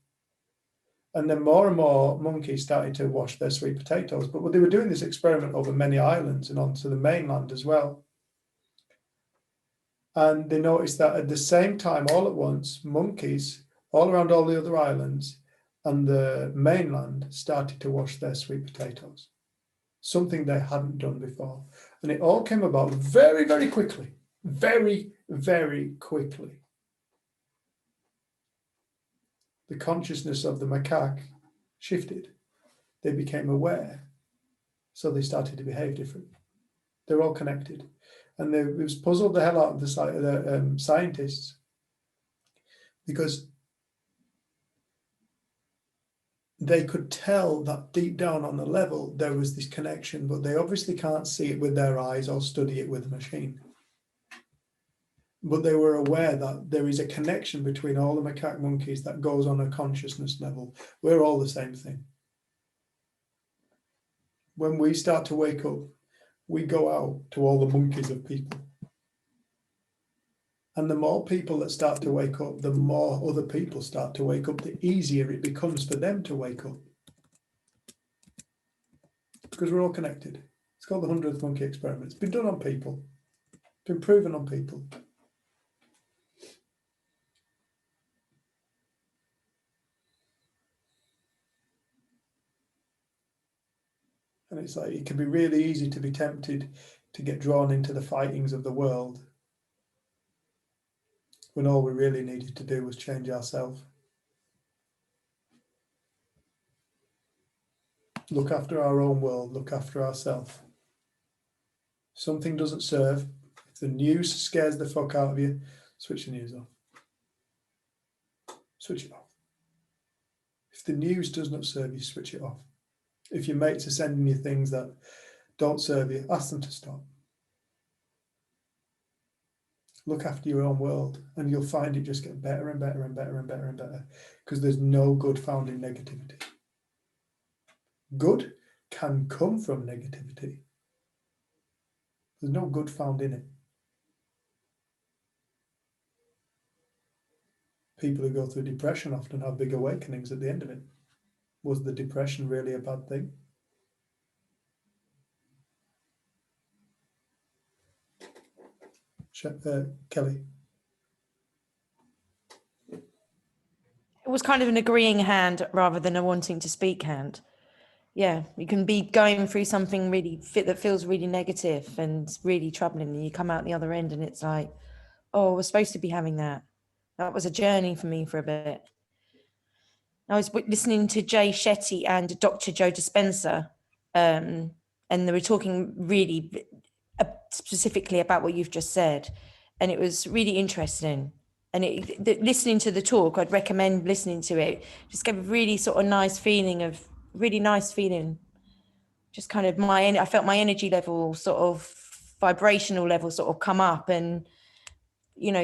And then more and more monkeys started to wash their sweet potatoes. But they were doing this experiment over many islands and onto the mainland as well. And they noticed that at the same time, all at once, monkeys all around all the other islands and the mainland started to wash their sweet potatoes, something they hadn't done before. And it all came about very, very quickly, very, very quickly. The consciousness of the macaque shifted. They became aware, so they started to behave different. They're all connected. And it was puzzled the hell out of the scientists, because they could tell that deep down on the level there was this connection, but they obviously can't see it with their eyes or study it with a machine. But they were aware that there is a connection between all the macaque monkeys that goes on a consciousness level. We're all the same thing. When we start to wake up, we go out to all the monkeys of people. And the more people that start to wake up, the more other people start to wake up, the easier it becomes for them to wake up. Because we're all connected. It's called the 100th monkey experiment. It's been done on people. It's been proven on people. And it's like, it can be really easy to be tempted to get drawn into the fightings of the world, when all we really needed to do was change ourselves. Look after our own world, look after ourselves. Something doesn't serve. If the news scares the fuck out of you, switch the news off. Switch it off. If the news does not serve you, switch it off. If your mates are sending you things that don't serve you, ask them to stop. Look after your own world, and you'll find it just get better and better and better and better and better, because there's no good found in negativity. Good can come from negativity. There's no good found in it. People who go through depression often have big awakenings at the end of it. Was the depression really a bad thing? Kelly.
It was kind of an agreeing hand rather than a wanting to speak hand. Yeah, you can be going through something really that feels really negative and really troubling, and you come out the other end and it's like, oh, we're supposed to be having that. That was a journey for me for a bit. I was listening to Jay Shetty and Dr. Joe Dispenza, and they were talking really specifically about what you've just said, and it was really interesting. And listening to the talk, I'd recommend listening to it. Just gave a really sort of nice feeling. Just kind of I felt my energy level, sort of vibrational level, sort of come up, and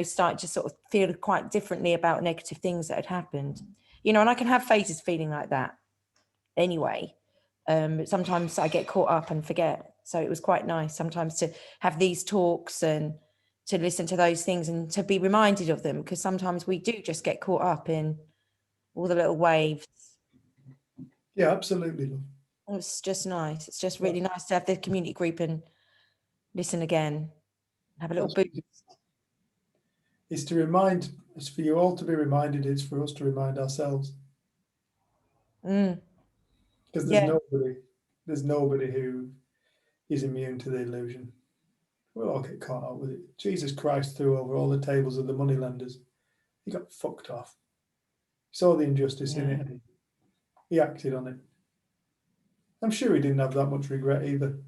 start to sort of feel quite differently about negative things that had happened. And I can have phases feeling like that anyway. But sometimes I get caught up and forget. So it was quite nice sometimes to have these talks and to listen to those things and to be reminded of them, because sometimes we do just get caught up in all the little waves.
Yeah, absolutely.
It's just nice. It's just really nice to have the community group and listen again, have a little boost.
It's for you all to be reminded, it's for us to remind ourselves. Because there's nobody who is immune to the illusion. We'll all get caught up with it. Jesus Christ threw over all the tables of the moneylenders. He got fucked off. He saw the injustice in it and he acted on it. I'm sure he didn't have that much regret either.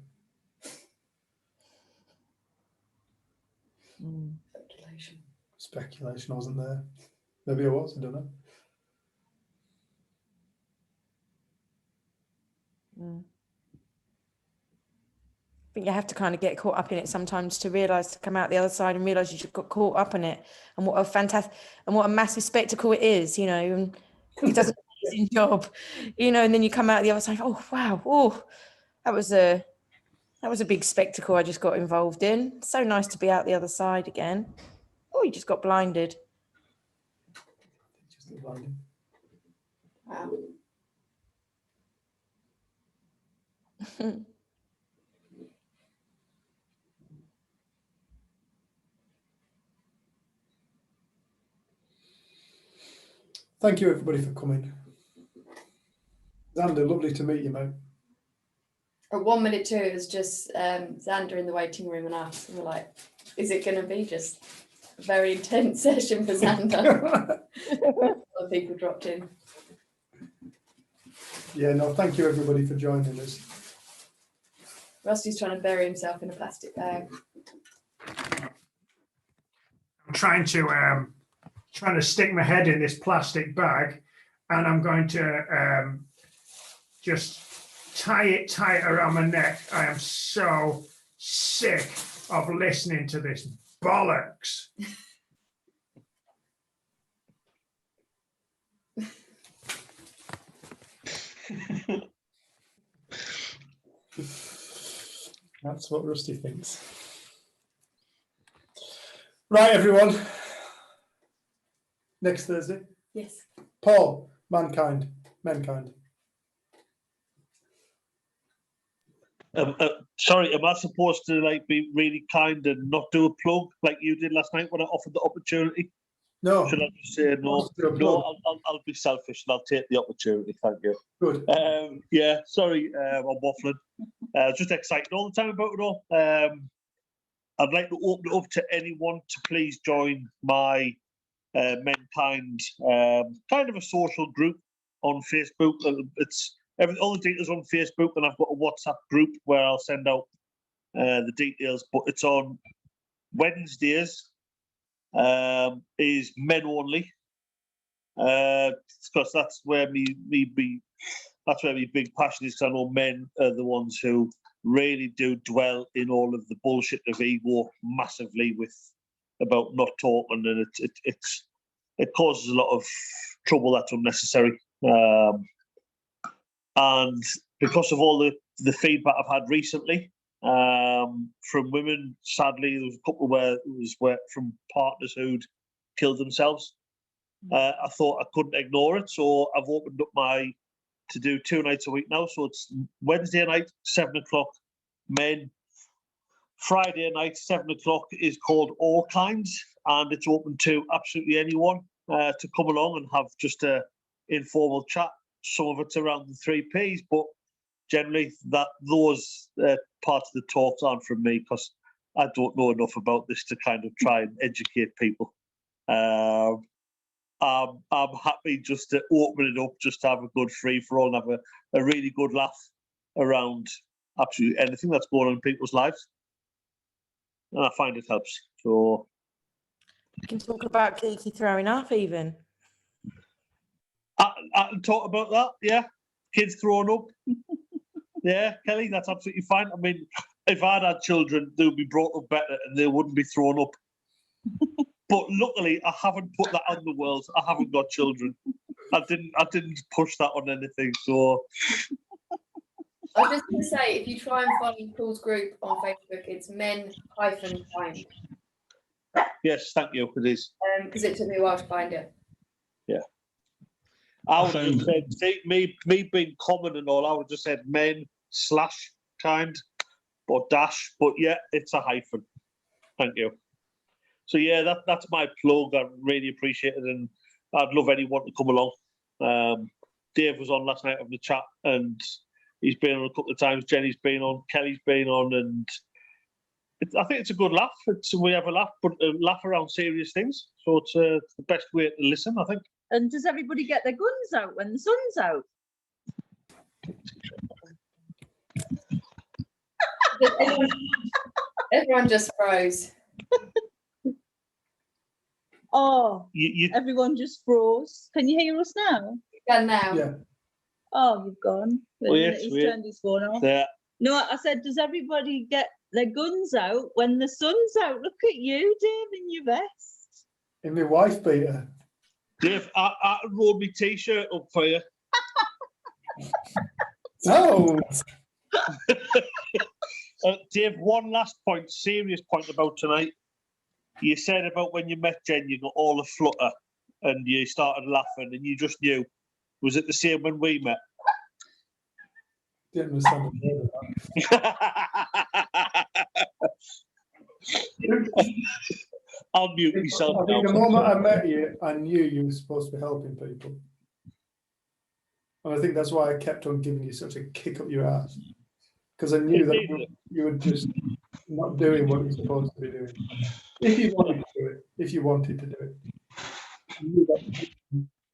Speculation wasn't there. Maybe it was, I don't know.
I think you have to kind of get caught up in it sometimes to realise, to come out the other side and realise you just got caught up in it, and what a fantastic and what a massive spectacle it is, and it does an amazing job, and then you come out the other side, oh wow, that was a big spectacle I just got involved in. So nice to be out the other side again. Oh, you just got blinded.
Wow.
Thank you, everybody, for coming. Xander, lovely to meet you, mate.
At 1 minute 2, it was just Xander in the waiting room and us. And we're like, is it going to be just a very intense session for Xander? Other people dropped in.
Yeah, no, thank you, everybody, for joining us.
Rusty's trying to bury himself in a plastic bag.
I'm trying to stick my head in this plastic bag, and I'm going to just tie it tight around my neck. I am so sick of listening to this bollocks.
That's what Rusty thinks. Right, everyone. Next Thursday.
Yes.
Paul, mankind.
Sorry, am I supposed to be really kind and not do a plug like you did last night when I offered the opportunity?
No.
Should I just say no? No, I'll be selfish and I'll take the opportunity. Thank you.
Good.
Yeah, sorry, I'm waffling. Just excited all the time about it all. I'd like to open it up to anyone to please join my Menkind kind of a social group on Facebook. It's all the details on Facebook, and I've got a WhatsApp group where I'll send out the details. But it's on Wednesdays. Is men only, because that's where my big passion is. Because I know men are the ones who really do dwell in all of the bullshit of ego massively about not talking, and it causes a lot of trouble that's unnecessary. And because of all the feedback I've had recently from women, sadly, there was a couple where it was from partners who'd killed themselves. I thought I couldn't ignore it, so I've opened up to do 2 nights a week now. So it's Wednesday night, 7 o'clock, men. Friday night, 7 o'clock is called All Kinds, and it's open to absolutely anyone to come along and have just a informal chat. Some of it's around the 3 Ps, but generally those parts of the talks aren't from me, because I don't know enough about this to kind of try and educate people. I'm happy just to open it up, just to have a good free for all and have a really good laugh around absolutely anything that's going on in people's lives. And I find it helps. So
You can talk about Kiki throwing up even.
I can talk about that, yeah. Kids throwing up. Yeah, Kelly, that's absolutely fine. I mean, if I'd had children, they would be brought up better and they wouldn't be thrown up. But luckily, I haven't put that on the world. I haven't got children. I didn't push that on anything. So
I was just going to say, if you try and find Paul's group on Facebook, it's men-find.
yes, thank you. It is.
Because it took me a while to find it.
Yeah. I would
found-
just say, see, me being common and all, I would just said men/kind or dash, but yeah, it's a hyphen. Thank you. So yeah, that's my plug. I really appreciate it, and I'd love anyone to come along. Dave was on last night on the chat, and he's been on a couple of times. Jenny's been on, Kelly's been on, and I think it's a good laugh. We have a laugh, but a laugh around serious things. So it's the best way to listen, I think.
And does everybody get their guns out when the sun's out?
Everyone just froze.
Oh,
You
everyone just froze. Can you hear us now?
Done now.
Yeah.
Oh, you've gone. Wait a
Wait,
minute, he's
wait.
turned his phone off.
there.
No, I said, does everybody get their guns out when the sun's out? Look at you, Dave, in your vest.
And my wife beater.
Dave, I rolled my t-shirt up for you.
No.
Dave, one last point, serious point about tonight. You said about when you met Jen, you got all a flutter and you started laughing and you just knew. Was it the same when we met?
Didn't understand a word of that.
I'll mute myself
I think
now.
the moment I met you, I knew you were supposed to be helping people. And I think that's why I kept on giving you such a kick up your ass. Because I knew that you were just not doing what you're supposed to be doing. If you wanted to do it. If you wanted to do it. You knew that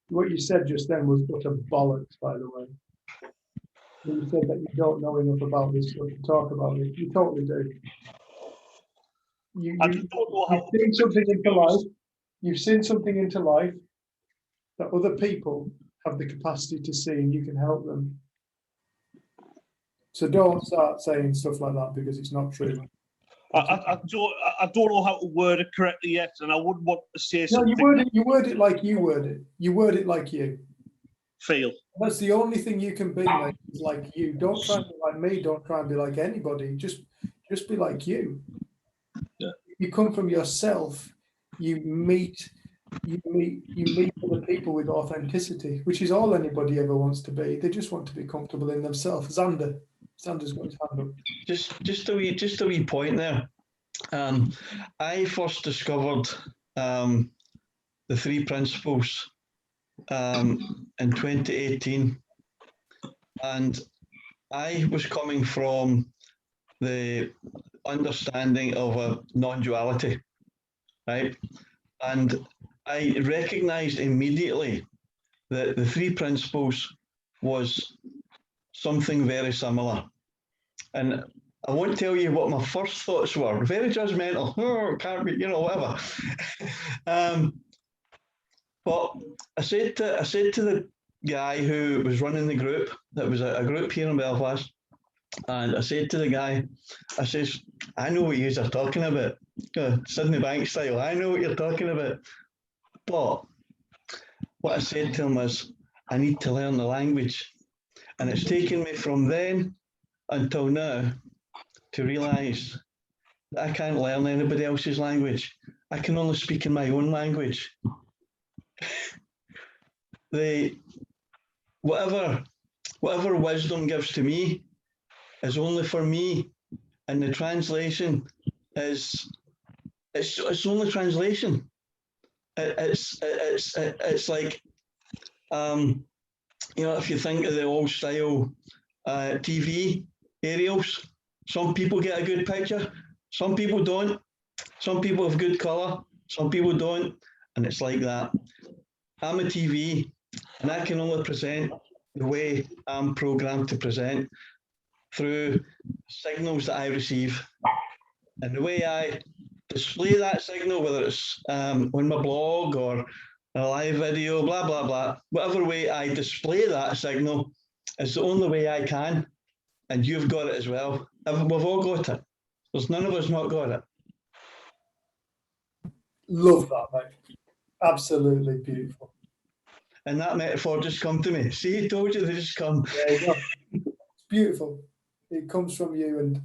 what you said just then was utter bollocks, by the way. When you said that you don't know enough about this stuff to talk about it, you totally do.
I just don't know how
You've seen something into life. You've seen something into life that other people have the capacity to see, and you can help them. So don't start saying stuff like that because it's not true.
I don't know how to word it correctly yet, and I wouldn't want to say
No,
something.
you word it like you word it. You word it like you.
Feel.
That's the only thing you can be, mate, is like you. Don't try and be like me. Don't try and be like anybody. Just be like you.
Yeah.
You come from yourself. You meet other people with authenticity, which is all anybody ever wants to be. They just want to be comfortable in themselves. Xander's got his hand up.
Just a wee point there. I first discovered the 3 principles in 2018, and I was coming from the understanding of a non-duality, right? And I recognized immediately that the 3 principles was something very similar. And I won't tell you what my first thoughts were. Very judgmental. Oh, can't be, whatever. But I said to the guy who was running the group, that was a group here in Belfast, and I said to the guy, I says, I know what you're talking about. Sydney Bank style, I know what you're talking about. But what I said to him was, I need to learn the language. And it's taken me from then until now to realise that I can't learn anybody else's language. I can only speak in my own language. Whatever wisdom gives to me is only for me, and the translation is it's only translation. It's like if you think of the old style TV aerials, some people get a good picture, Some people don't. Some people have good colour. Some people don't. And it's like that. I'm a TV and I can only present the way I'm programmed to present through signals that I receive. And the way I display that signal, whether it's on my blog or a live video, blah, blah, blah, whatever way I display that signal is the only way I can. And you've got it as well. We've all got it. There's none of us not got it.
Love that, mate. Absolutely beautiful.
And that metaphor just come to me. See, I told you they just come.
There you go. It's beautiful. It comes from you and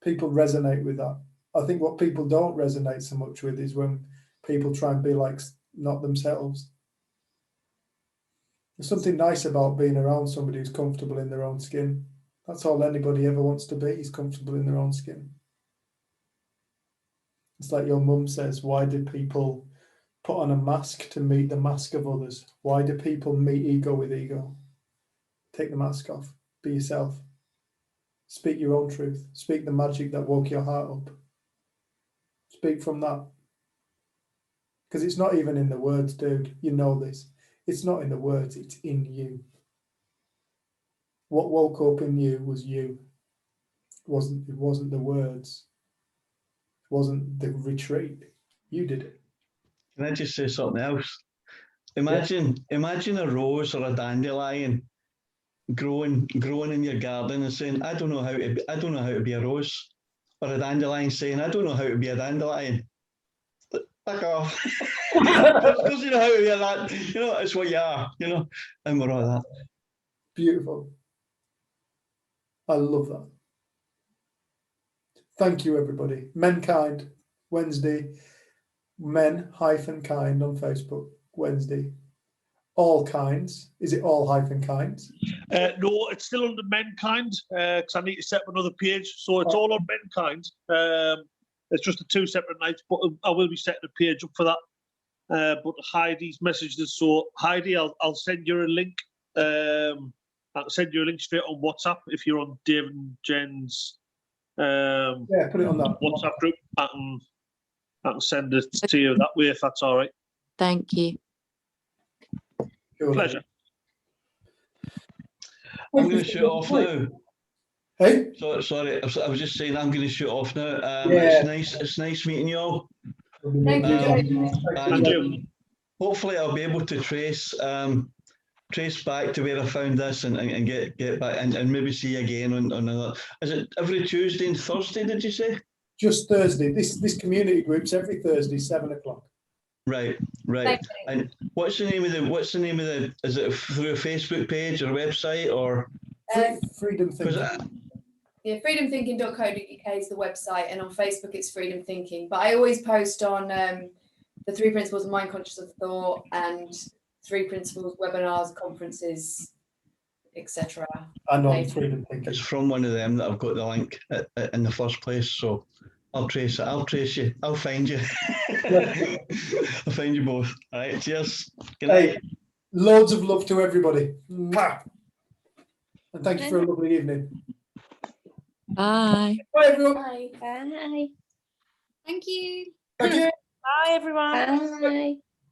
people resonate with that. I think what people don't resonate so much with is when people try and be like not themselves. There's something nice about being around somebody who's comfortable in their own skin. That's all anybody ever wants to be, is comfortable in their own skin. It's like your mum says, why do people put on a mask to meet the mask of others? Why do people meet ego with ego? Take the mask off. Be yourself. Speak your own truth. Speak the magic that woke your heart up. Speak from that. Because it's not even in the words, dude. You know this. It's not in the words, it's in you. What woke up in you was you. It wasn't the words. It wasn't the retreat. You did it.
Can I just say something else? Imagine a rose or a dandelion growing in your garden and saying, I don't know how to be a rose. Or a dandelion saying, I don't know how to be a dandelion. Fuck off. Doesn't know how to be a that. You know, it's what you are, you know, and we're all that.
Beautiful. I love that. Thank you, everybody. Menkind, Wednesday. Men-kind on Facebook, Wednesday. All kinds. Is it all -kinds?
No, it's still under Menkind because I need to set up another page. So it's all on Menkind. It's just the 2 separate nights, but I will be setting a page up for that. But Heidi's messaged us. So Heidi, I'll send you a link. I'll send you a link straight on WhatsApp if you're on Dave and Jen's
yeah, put it on that
WhatsApp group. I can send it to you that way if that's all right.
Thank you.
Cool.
Pleasure.
I'm going to shoot off now.
Hey?
So, sorry, I was just saying I'm going to shoot off now.
Yeah.
It's nice meeting you all.
Thank you.
Thank you.
Hopefully I'll be able to trace back to where I found this and get back and maybe see you again on another. Is it every Tuesday and Thursday, did you say?
Just Thursday. This community group's every Thursday, 7 o'clock.
Right. And what's the name of the is it through a Facebook page or a website or
Freedom Thinking.
Yeah, freedomthinking.co.uk is the website, and on Facebook it's Freedom Thinking. But I always post on the 3 Principles of Mind, Conscious of Thought, and 3 Principles webinars, conferences, etc.
And on Freedom Thinking.
it's from one of them that I've got the link in the first place. So I'll trace it. I'll trace you. I'll find you. I'll find you both. All right. Cheers. Good night.
Hey, loads of love to everybody. Mwah. And thank you for a lovely evening.
Bye.
Bye, everyone.
Bye. Thank you.
Thank you.
Bye, everyone.
Bye.